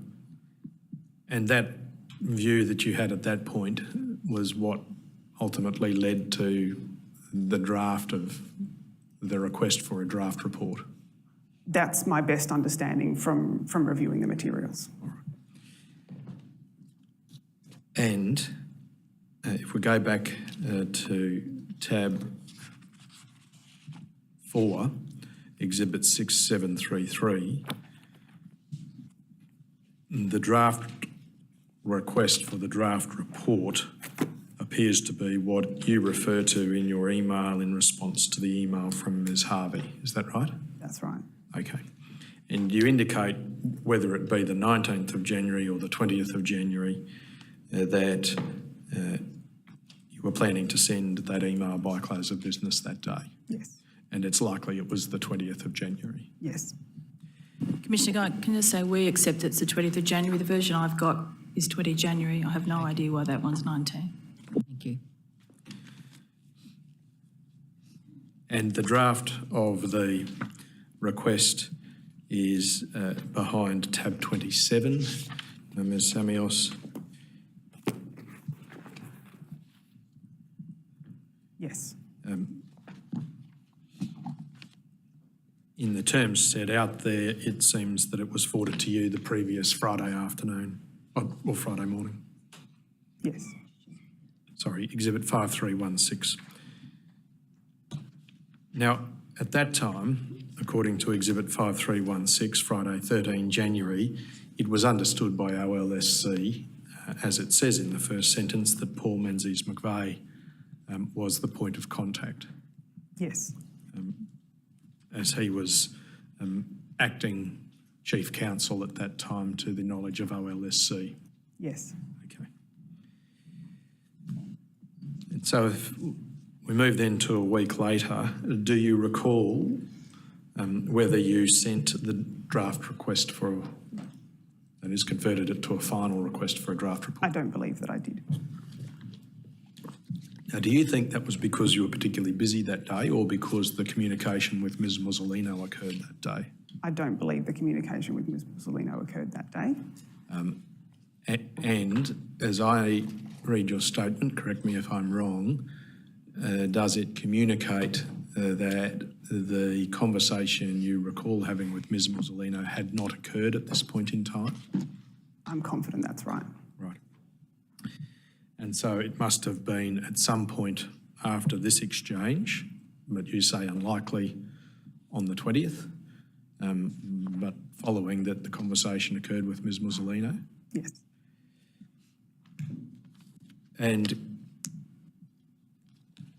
that view that you had at that point was what ultimately led to the draft of the request for a draft report? That's my best understanding from reviewing the materials. And if we go back to tab 4, Exhibit 6733, the draft request for the draft report appears to be what you refer to in your email in response to the email from Ms Harvey. Is that right? That's right. Okay. And you indicate, whether it be the 19th of January or the 20th of January, that you were planning to send that email by close of business that day. Yes. And it's likely it was the 20th of January. Yes. Commissioner Guy, can I just say we accept it's the 20th of January. The version I've got is 20 January. I have no idea why that one's 19. Thank you. And the draft of the request is behind tab 27. Ms Samios. Yes. In the terms set out there, it seems that it was forwarded to you the previous Friday afternoon or Friday morning. Yes. Sorry, Exhibit 5316. Now, at that time, according to Exhibit 5316, Friday 13 January, it was understood by OLSC, as it says in the first sentence, that Paul Menzies McVeigh was the point of contact. Yes. As he was acting chief counsel at that time to the knowledge of OLSC. Yes. Okay. And so if we move then to a week later, do you recall whether you sent the draft request for, that is, converted it to a final request for a draft report? I don't believe that I did. Now, do you think that was because you were particularly busy that day or because the communication with Ms Musolino occurred that day? I don't believe the communication with Ms Musolino occurred that day. And as I read your statement, correct me if I'm wrong, does it communicate that the conversation you recall having with Ms Musolino had not occurred at this point in time? I'm confident that's right. Right. And so it must have been at some point after this exchange, but you say unlikely on the 20th, but following that the conversation occurred with Ms Musolino? Yes. And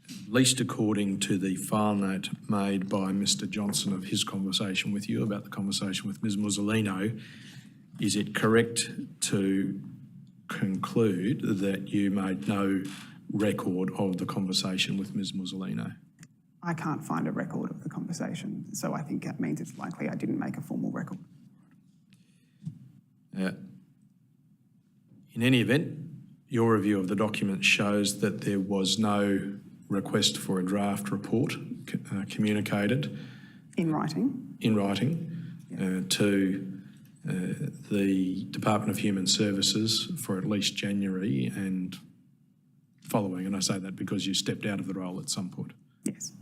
at least according to the file note made by Mr Johnson of his conversation with you about the conversation with Ms Musolino, is it correct to conclude that you made no record of the conversation with Ms Musolino? I can't find a record of the conversation, so I think that means it's likely I didn't make a formal record. In any event, your review of the document shows that there was no request for a draft report communicated In writing? in writing to the Department of Human Services for at least January and following, and I say that because you stepped out of the role at some point. Yes.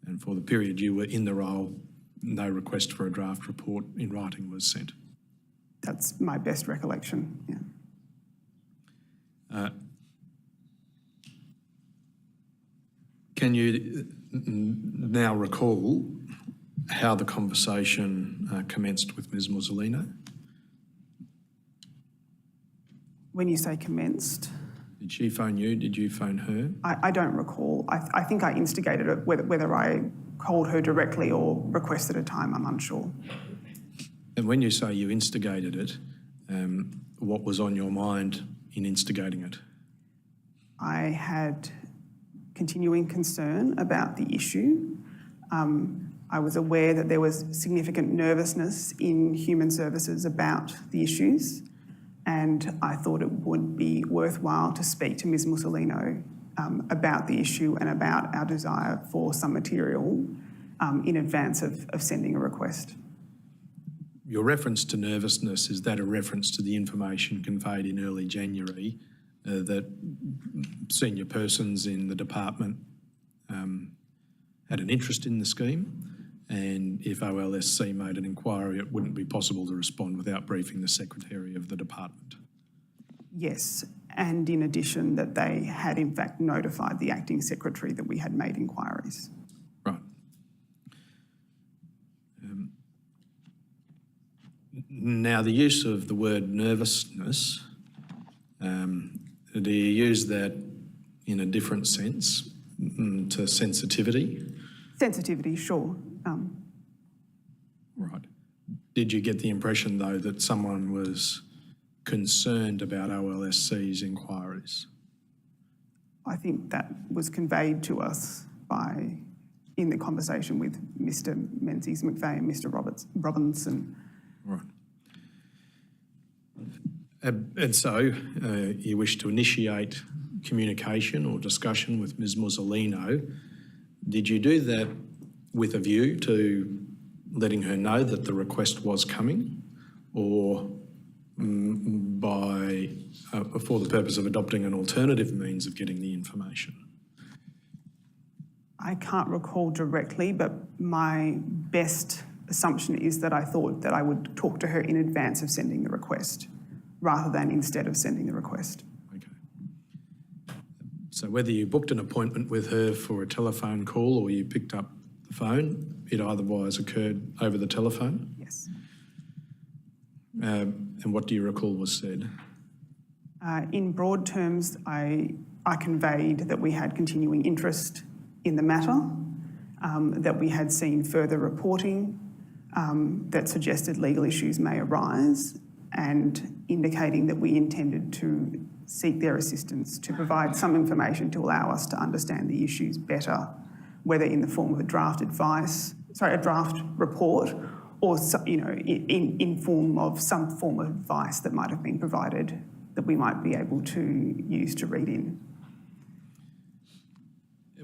And for the period you were in the role no request for a draft report in writing was sent. That's my best recollection, yeah. Can you now recall how the conversation commenced with Ms Musolino? When you say commenced? Did she phone you? Did you phone her? I don't recall. I think I instigated it. Whether I called her directly or requested a time, I'm unsure. And when you say you instigated it, what was on your mind in instigating it? I had continuing concern about the issue. I was aware that there was significant nervousness in human services about the issues, and I thought it would be worthwhile to speak to Ms Musolino about the issue and about our desire for some material in advance of sending a request. Your reference to nervousness, is that a reference to the information conveyed in early January that senior persons in the department had an interest in the scheme, and if OLSC made an inquiry, it wouldn't be possible to respond without briefing the Secretary of the department? Yes, and in addition that they had in fact notified the Acting Secretary that we had made inquiries. Right. Now, the use of the word nervousness, do you use that in a different sense to sensitivity? Sensitivity, sure. Right. Did you get the impression, though, that someone was concerned about OLSC's inquiries? I think that was conveyed to us in the conversation with Mr Menzies-McVeigh and Mr Robinson. Right. And so you wish to initiate communication or discussion with Ms Musolino. Did you do that with a view to letting her know that the request was coming, or for the purpose of adopting an alternative means of getting the information? I can't recall directly, but my best assumption is that I thought that I would talk to her in advance of sending the request, rather than instead of sending the request. Okay. So whether you booked an appointment with her for a telephone call or you picked up the phone, it otherwise occurred over the telephone? Yes. And what do you recall was said? In broad terms, I conveyed that we had continuing interest in the matter, that we had seen further reporting that suggested legal issues may arise, and indicating that we intended to seek their assistance to provide some information to allow us to understand the issues better, whether in the form of a draft report, or in form of some form of advice that might have been provided that we might be able to use to read in.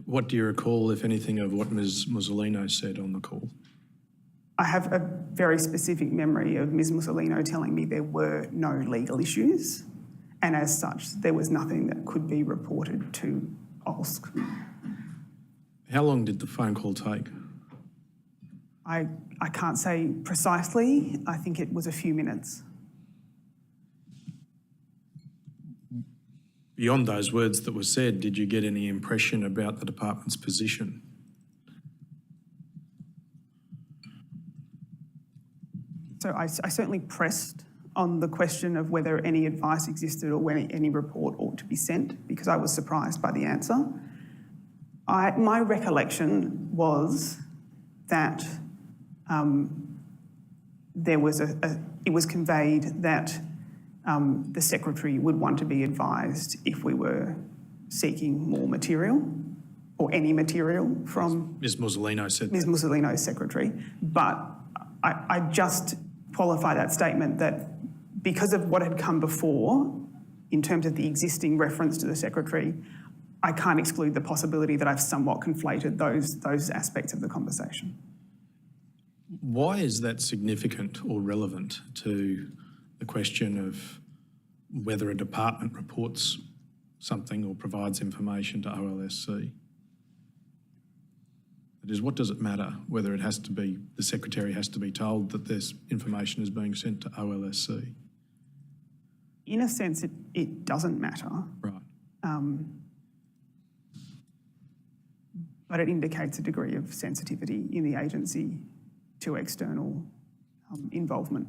What do you recall, if anything, of what Ms Musolino said on the call? I have a very specific memory of Ms Musolino telling me there were no legal issues, and as such, there was nothing that could be reported to OLSC. How long did the phone call take? I can't say precisely. I think it was a few minutes. Beyond those words that were said, did you get any impression about the department's position? So I certainly pressed on the question of whether any advice existed or when any report ought to be sent, because I was surprised by the answer. My recollection was that it was conveyed that the Secretary would want to be advised if we were seeking more material or any material from Ms Musolino said Ms Musolino's Secretary. But I just qualify that statement that because of what had come before, in terms of the existing reference to the Secretary, I can't exclude the possibility that I've somewhat conflated those aspects of the conversation. Why is that significant or relevant to the question of whether a department reports something or provides information to OLSC? That is, what does it matter whether it has to be, the Secretary has to be told that this information is being sent to OLSC? In a sense, it doesn't matter. Right. But it indicates a degree of sensitivity in the agency to external involvement.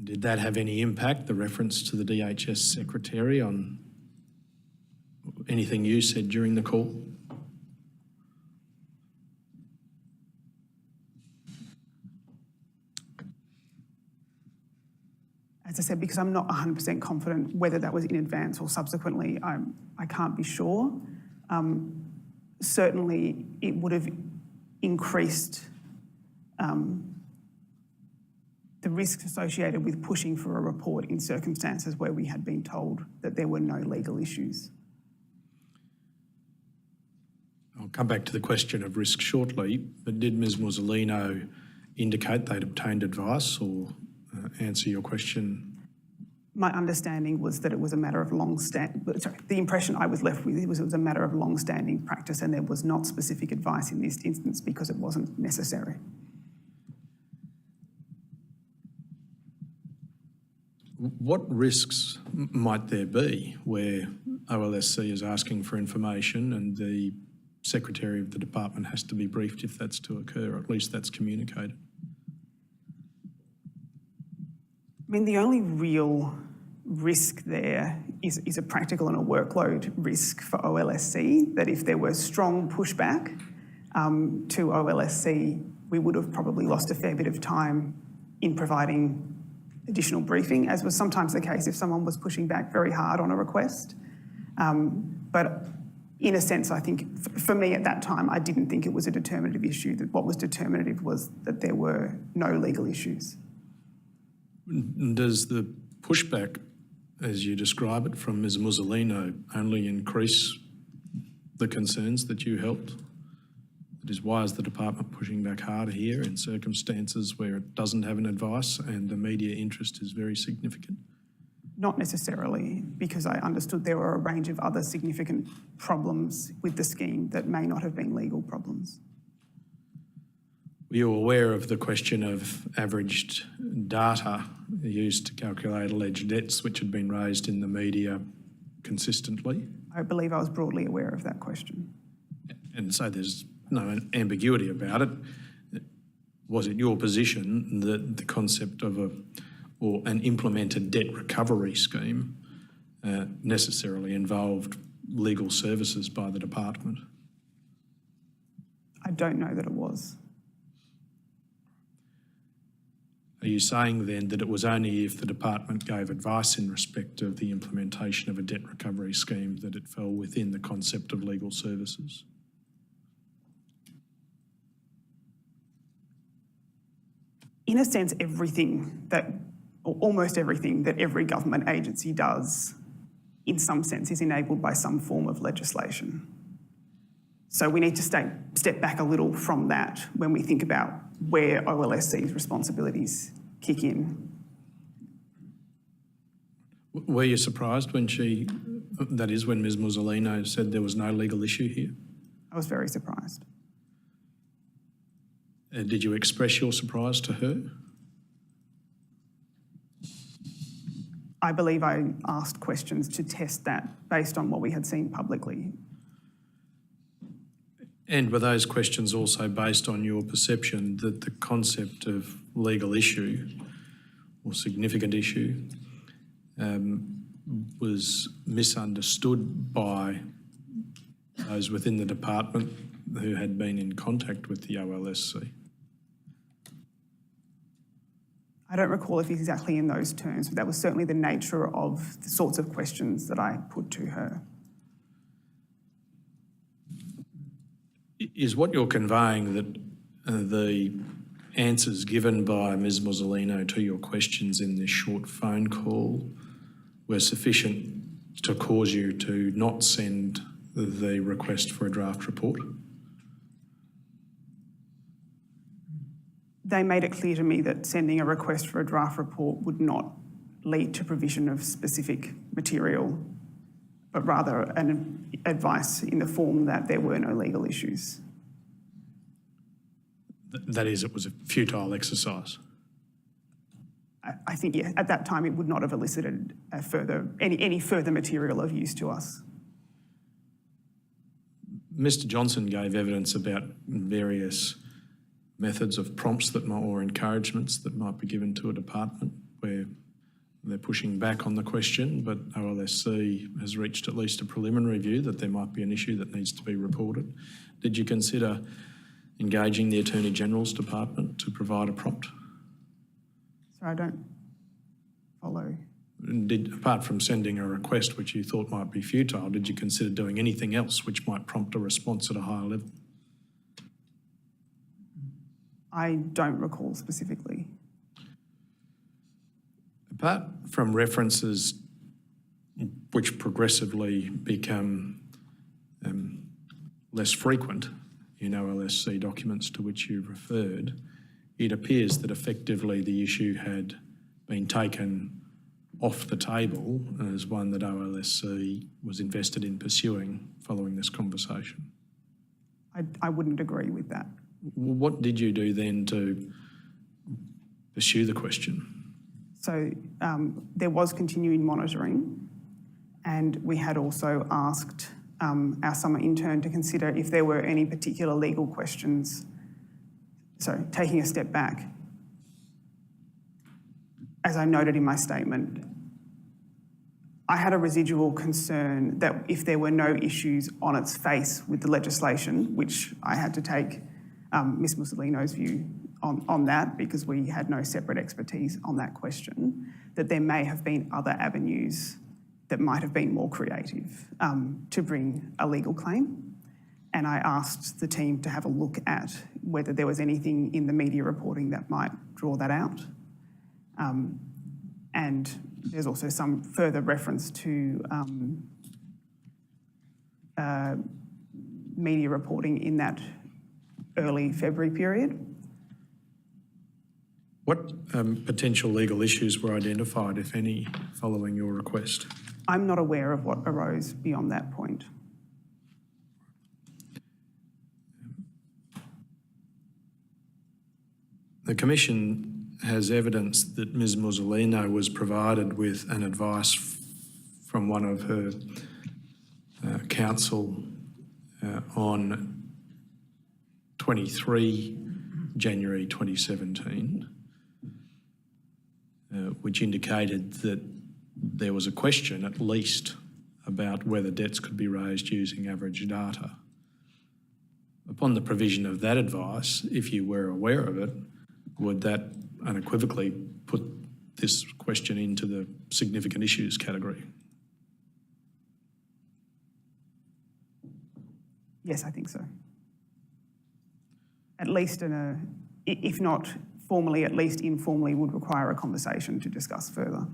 Did that have any impact, the reference to the DHS Secretary, on anything you said during the call? As I said, because I'm not 100% confident whether that was in advance or subsequently, I can't be sure. Certainly, it would have increased the risks associated with pushing for a report in circumstances where we had been told that there were no legal issues. I'll come back to the question of risk shortly, but did Ms Musolino indicate they'd obtained advice or answer your question? My understanding was that it was a matter of the impression I was left with was it was a matter of long-standing practice and there was not specific advice in this instance because it wasn't necessary. What risks might there be where OLSC is asking for information and the Secretary of the Department has to be briefed if that's to occur, or at least that's communicated? I mean, the only real risk there is a practical and a workload risk for OLSC, that if there were strong pushback to OLSC, we would have probably lost a fair bit of time in providing additional briefing, as was sometimes the case if someone was pushing back very hard on a request. But in a sense, I think for me at that time, I didn't think it was a determinative issue, that what was determinative was that there were no legal issues. Does the pushback, as you describe it, from Ms Musolino only increase the concerns that you held? That is, why is the department pushing back harder here in circumstances where it doesn't have an advice and the media interest is very significant? Not necessarily, because I understood there were a range of other significant problems with the scheme that may not have been legal problems. Were you aware of the question of averaged data used to calculate alleged debts which had been raised in the media consistently? I believe I was broadly aware of that question. And so there's no ambiguity about it. Was it your position that the concept of an implemented debt recovery scheme necessarily involved legal services by the department? I don't know that it was. Are you saying then that it was only if the department gave advice in respect of the implementation of a debt recovery scheme that it fell within the concept of legal services? In a sense, almost everything that every government agency does, in some sense, is enabled by some form of legislation. So we need to step back a little from that when we think about where OLSC's responsibilities kick in. Were you surprised when when Ms Musolino said there was no legal issue here? I was very surprised. Did you express your surprise to her? I believe I asked questions to test that based on what we had seen publicly. And were those questions also based on your perception that the concept of legal issue or significant issue was misunderstood by those within the department who had been in contact with the OLSC? I don't recall if exactly in those terms, but that was certainly the nature of the sorts of questions that I put to her. Is what you're conveying that the answers given by Ms Musolino to your questions in this short phone call were sufficient to cause you to not send the request for a draft report? They made it clear to me that sending a request for a draft report would not lead to provision of specific material but rather an advice in the form that there were no legal issues. That is, it was a futile exercise. I think, yeah, at that time it would not have elicited any further material of use to us. Mr Johnson gave evidence about various methods of prompts that might, or encouragements that might be given to a department where they're pushing back on the question, but OLSC has reached at least a preliminary view that there might be an issue that needs to be reported. Did you consider engaging the Attorney General's department to provide a prompt? So I don't follow. Apart from sending a request which you thought might be futile, did you consider doing anything else which might prompt a response at a higher level? I don't recall specifically. Apart from references which progressively become less frequent in OLSC documents to which you referred, it appears that effectively the issue had been taken off the table as one that OLSC was invested in pursuing following this conversation. I wouldn't agree with that. What did you do then to pursue the question? So there was continuing monitoring, and we had also asked our summer intern to consider if there were any particular legal questions. So taking a step back, as I noted in my statement, I had a residual concern that if there were no issues on its face with the legislation, which I had to take Ms Mussolino's view on that because we had no separate expertise on that question, that there may have been other avenues that might have been more creative to bring a legal claim. And I asked the team to have a look at whether there was anything in the media reporting that might draw that out. And there's also some further reference to media reporting in that early February period. What potential legal issues were identified, if any, following your request? I'm not aware of what arose beyond that point. The Commission has evidence that Ms Mussolino was provided with an advice from one of her counsel on 23 January 2017, which indicated that there was a question at least about whether debts could be raised using average data. Upon the provision of that advice, if you were aware of it, would that unequivocally put this question into the significant issues category? Yes, I think so. At least if not formally, at least informally would require a conversation to discuss further.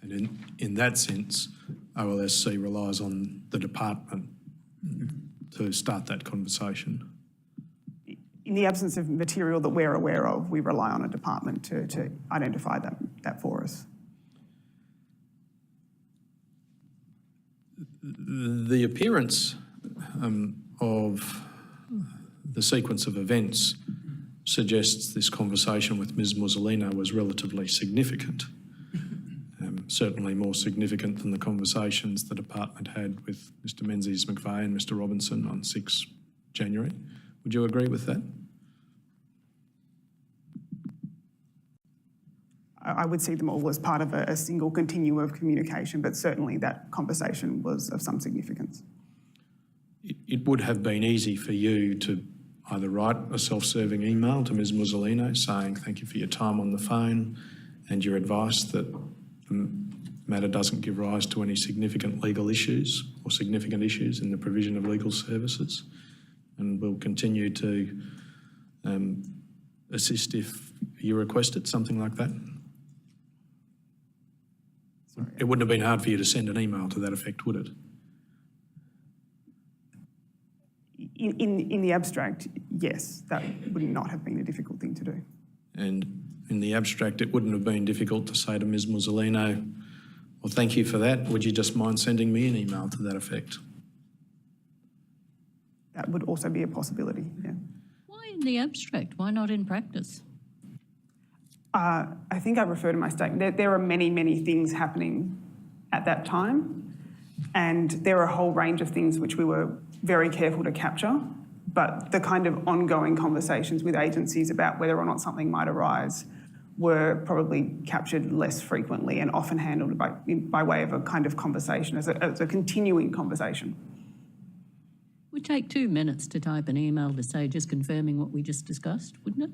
And in that sense, OLSC relies on the department to start that conversation. In the absence of material that we're aware of, we rely on a department to identify that for us. The appearance of the sequence of events suggests this conversation with Ms Mussolino was relatively significant, certainly more significant than the conversations the department had with Mr Menzies McVeigh and Mr Robinson on 6 January. Would you agree with that? I would see them all as part of a single continuum of communication, but certainly that conversation was of some significance. It would have been easy for you to either write a self-serving email to Ms Mussolino saying thank you for your time on the phone and your advice that the matter doesn't give rise to any significant legal issues or significant issues in the provision of legal services, and we'll continue to assist if you request it, something like that. Sorry. It wouldn't have been hard for you to send an email to that effect, would it? In the abstract, yes, that would not have been a difficult thing to do. And in the abstract, it wouldn't have been difficult to say to Ms Mussolino, Well, thank you for that. Would you just mind sending me an email to that effect? That would also be a possibility, yeah. Why in the abstract? Why not in practice? I think I refer to my statement. There are many, many things happening at that time, and there are a whole range of things which we were very careful to capture, but the kind of ongoing conversations with agencies about whether or not something might arise were probably captured less frequently and often handled by way of a kind of conversation, as a continuing conversation. It would take 2 minutes to type an email to say just confirming what we just discussed, wouldn't it?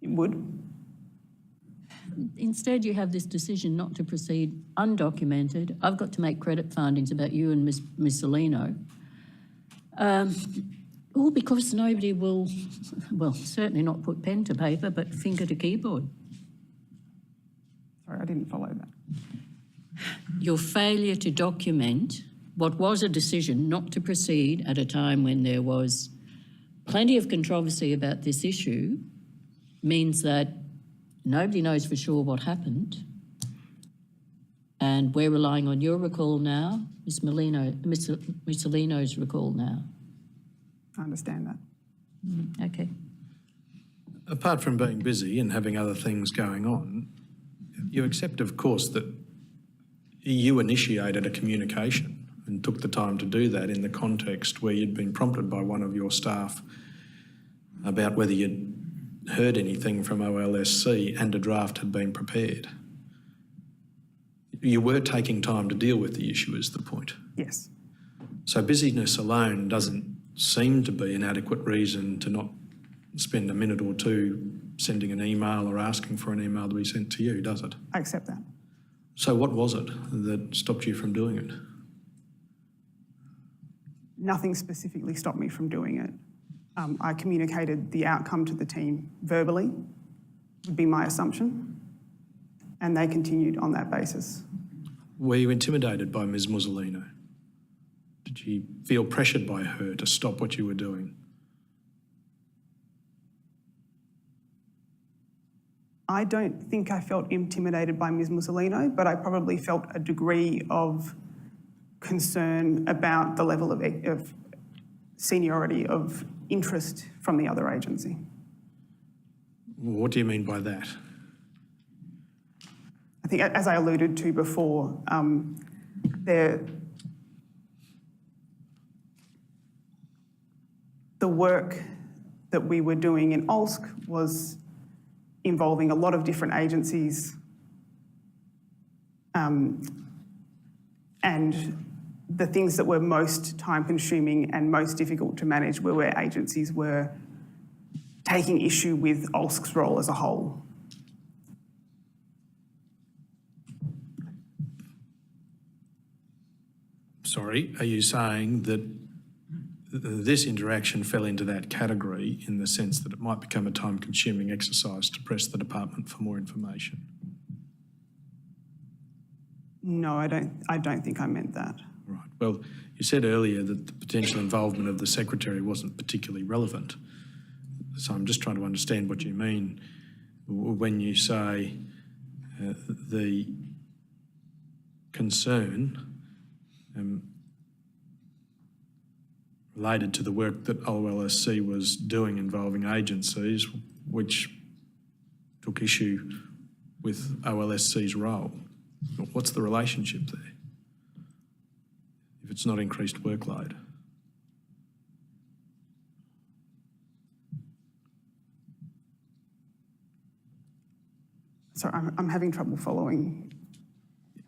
It would. Instead, you have this decision not to proceed undocumented. I've got to make credit findings about you and Ms Salino. All because nobody will, well, certainly not put pen to paper, but finger to keyboard. Sorry, I didn't follow that. Your failure to document what was a decision not to proceed at a time when there was plenty of controversy about this issue means that nobody knows for sure what happened, and we're relying on your recall now, Ms Salino's recall now. I understand that. Okay. Apart from being busy and having other things going on, you accept, of course, that you initiated a communication and took the time to do that in the context where you'd been prompted by one of your staff about whether you'd heard anything from OLSC and a draft had been prepared. You were taking time to deal with the issue is the point. Yes. So busyness alone doesn't seem to be an adequate reason to not spend a minute or two sending an email or asking for an email to be sent to you, does it? I accept that. So what was it that stopped you from doing it? Nothing specifically stopped me from doing it. I communicated the outcome to the team verbally, would be my assumption, and they continued on that basis. Were you intimidated by Ms Mussolino? Did you feel pressured by her to stop what you were doing? I don't think I felt intimidated by Ms Mussolino, but I probably felt a degree of concern about the level of seniority of interest from the other agency. What do you mean by that? I think, as I alluded to before, the work that we were doing in OLSC was involving a lot of different agencies, and the things that were most time-consuming and most difficult to manage were where agencies were taking issue with OLSC's role as a whole. Sorry, are you saying that this interaction fell into that category in the sense that it might become a time-consuming exercise to press the department for more information? No, I don't think I meant that. Right. Well, you said earlier that the potential involvement of the Secretary wasn't particularly relevant. So I'm just trying to understand what you mean when you say the concern related to the work that OLSC was doing involving agencies which took issue with OLSC's role. What's the relationship there if it's not increased workload? So I'm having trouble following.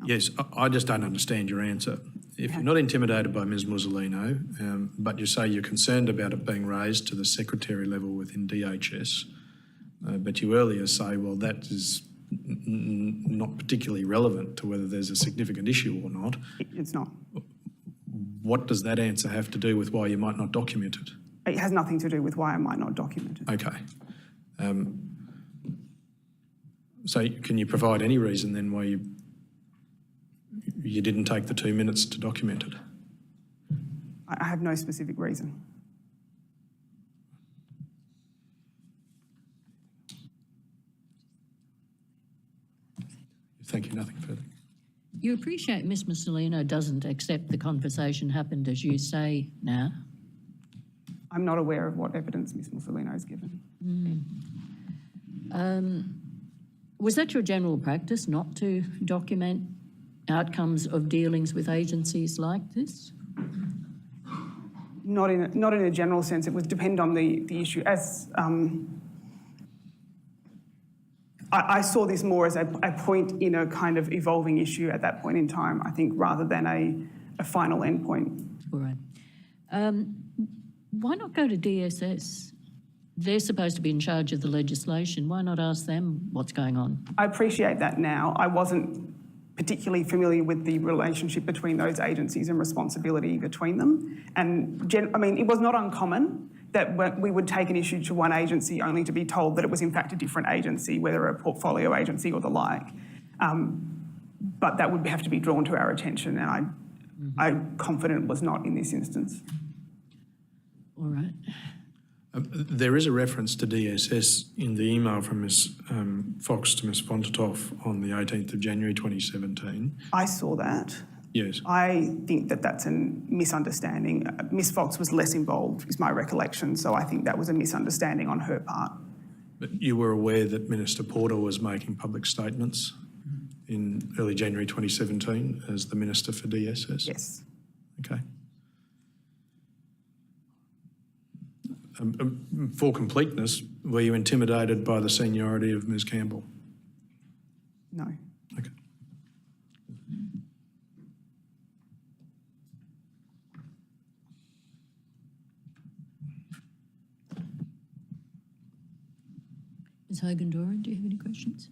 Yes, I just don't understand your answer. If you're not intimidated by Ms Mussolino, but you say you're concerned about it being raised to the Secretary level within DHS, but you earlier say, well, that is not particularly relevant to whether there's a significant issue or not. It's not. What does that answer have to do with why you might not document it? It has nothing to do with why I might not document it. Okay. So can you provide any reason then why you didn't take the 2 minutes to document it? I have no specific reason. Thank you. Nothing further. You appreciate Ms Mussolino doesn't accept the conversation happened as you say now? I'm not aware of what evidence Ms Mussolino has given. Was that your general practice, not to document outcomes of dealings with agencies like this? Not in a general sense. It would depend on the issue. As I saw this more as a point in a kind of evolving issue at that point in time, I think, rather than a final endpoint. All right. Why not go to DSS? They're supposed to be in charge of the legislation. Why not ask them what's going on? I appreciate that now. I wasn't particularly familiar with the relationship between those agencies and responsibility between them. And it was not uncommon that we would take an issue to one agency only to be told that it was in fact a different agency, whether a portfolio agency or the like. But that would have to be drawn to our attention, and I'm confident it was not in this instance. All right. There is a reference to DSS in the email from Ms Fox to Ms Fontatoff on the 18th of January 2017. I saw that. Yes. I think that that's a misunderstanding. Ms Fox was less involved, is my recollection, so I think that was a misunderstanding on her part. But you were aware that Minister Porter was making public statements in early January 2017 as the Minister for DSS? Yes. Okay. For completeness, were you intimidated by the seniority of Ms Campbell? No. Okay. Ms Hogan-Doran, do you have any questions?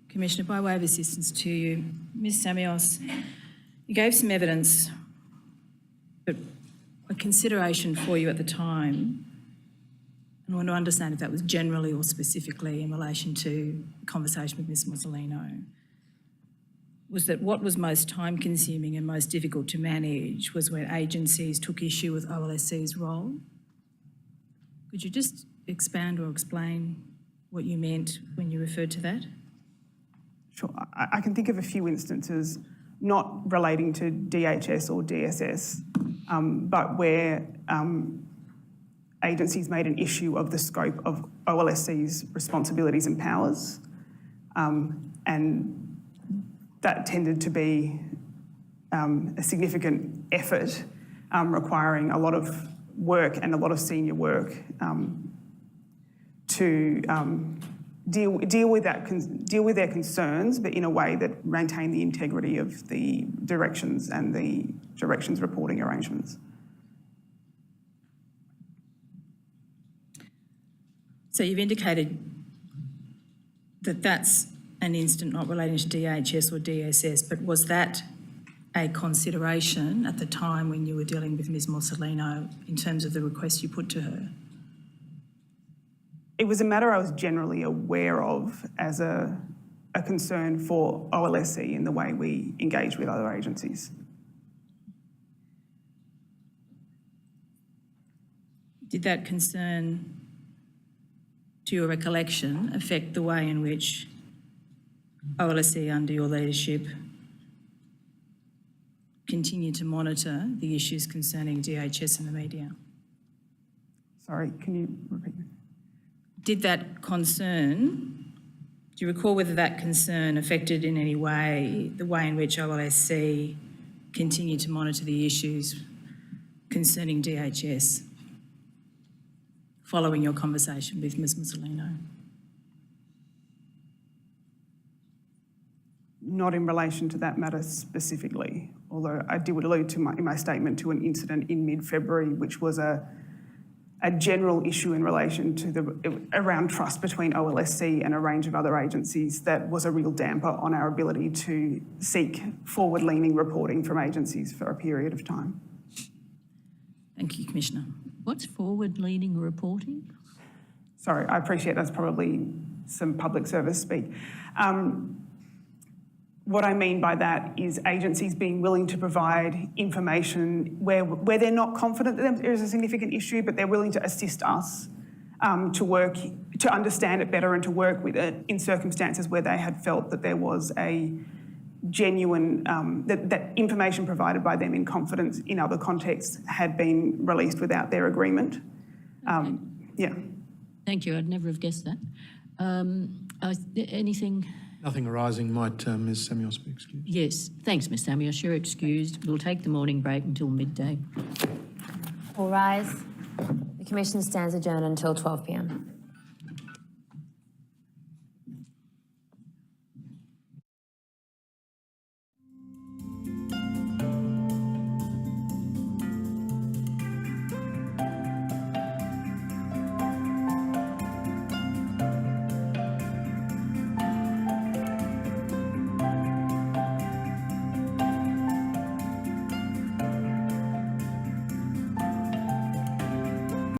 Commissioner, by way of assistance to you, Ms Samios, you gave some evidence, but a consideration for you at the time, and I want to understand if that was generally or specifically in relation to the conversation with Ms Mussolino, was that what was most time-consuming and most difficult to manage was when agencies took issue with OLSC's role. Could you just expand or explain what you meant when you referred to that? Sure. I can think of a few instances, not relating to DHS or DSS, but where agencies made an issue of the scope of OLSC's responsibilities and powers, and that tended to be a significant effort requiring a lot of work and a lot of senior work to deal with their concerns, but in a way that maintained the integrity of the directions and the directions reporting arrangements. So you've indicated that that's an incident not relating to DHS or DSS, but was that a consideration at the time when you were dealing with Ms Mussolino in terms of the request you put to her? It was a matter I was generally aware of as a concern for OLSC in the way we engage with other agencies. Did that concern, to your recollection, affect the way in which OLSC under your leadership continued to monitor the issues concerning DHS and the media? Sorry, can you repeat that? Did that concern, do you recall whether that concern affected in any way the way in which OLSC continued to monitor the issues concerning DHS following your conversation with Ms Mussolino? Not in relation to that matter specifically, although I did allude to in my statement to an incident in mid-February, which was a general issue in relation to around trust between OLSC and a range of other agencies that was a real damper on our ability to seek forward-leaning reporting from agencies for a period of time. Thank you, Commissioner. What's forward-leaning reporting? Sorry, I appreciate that's probably some public service speak. What I mean by that is agencies being willing to provide information where they're not confident that there is a significant issue, but they're willing to assist us to understand it better and to work with it in circumstances where they had felt that there was a genuine, that information provided by them in confidence in other contexts had been released without their agreement. Yeah. Thank you. I'd never have guessed that. Anything? Nothing arising. Might Ms Samios be excused? Yes. Thanks, Ms Samios. You're excused. We'll take the morning break until midday. All rise. The Commission stands adjourned until 12 p.m.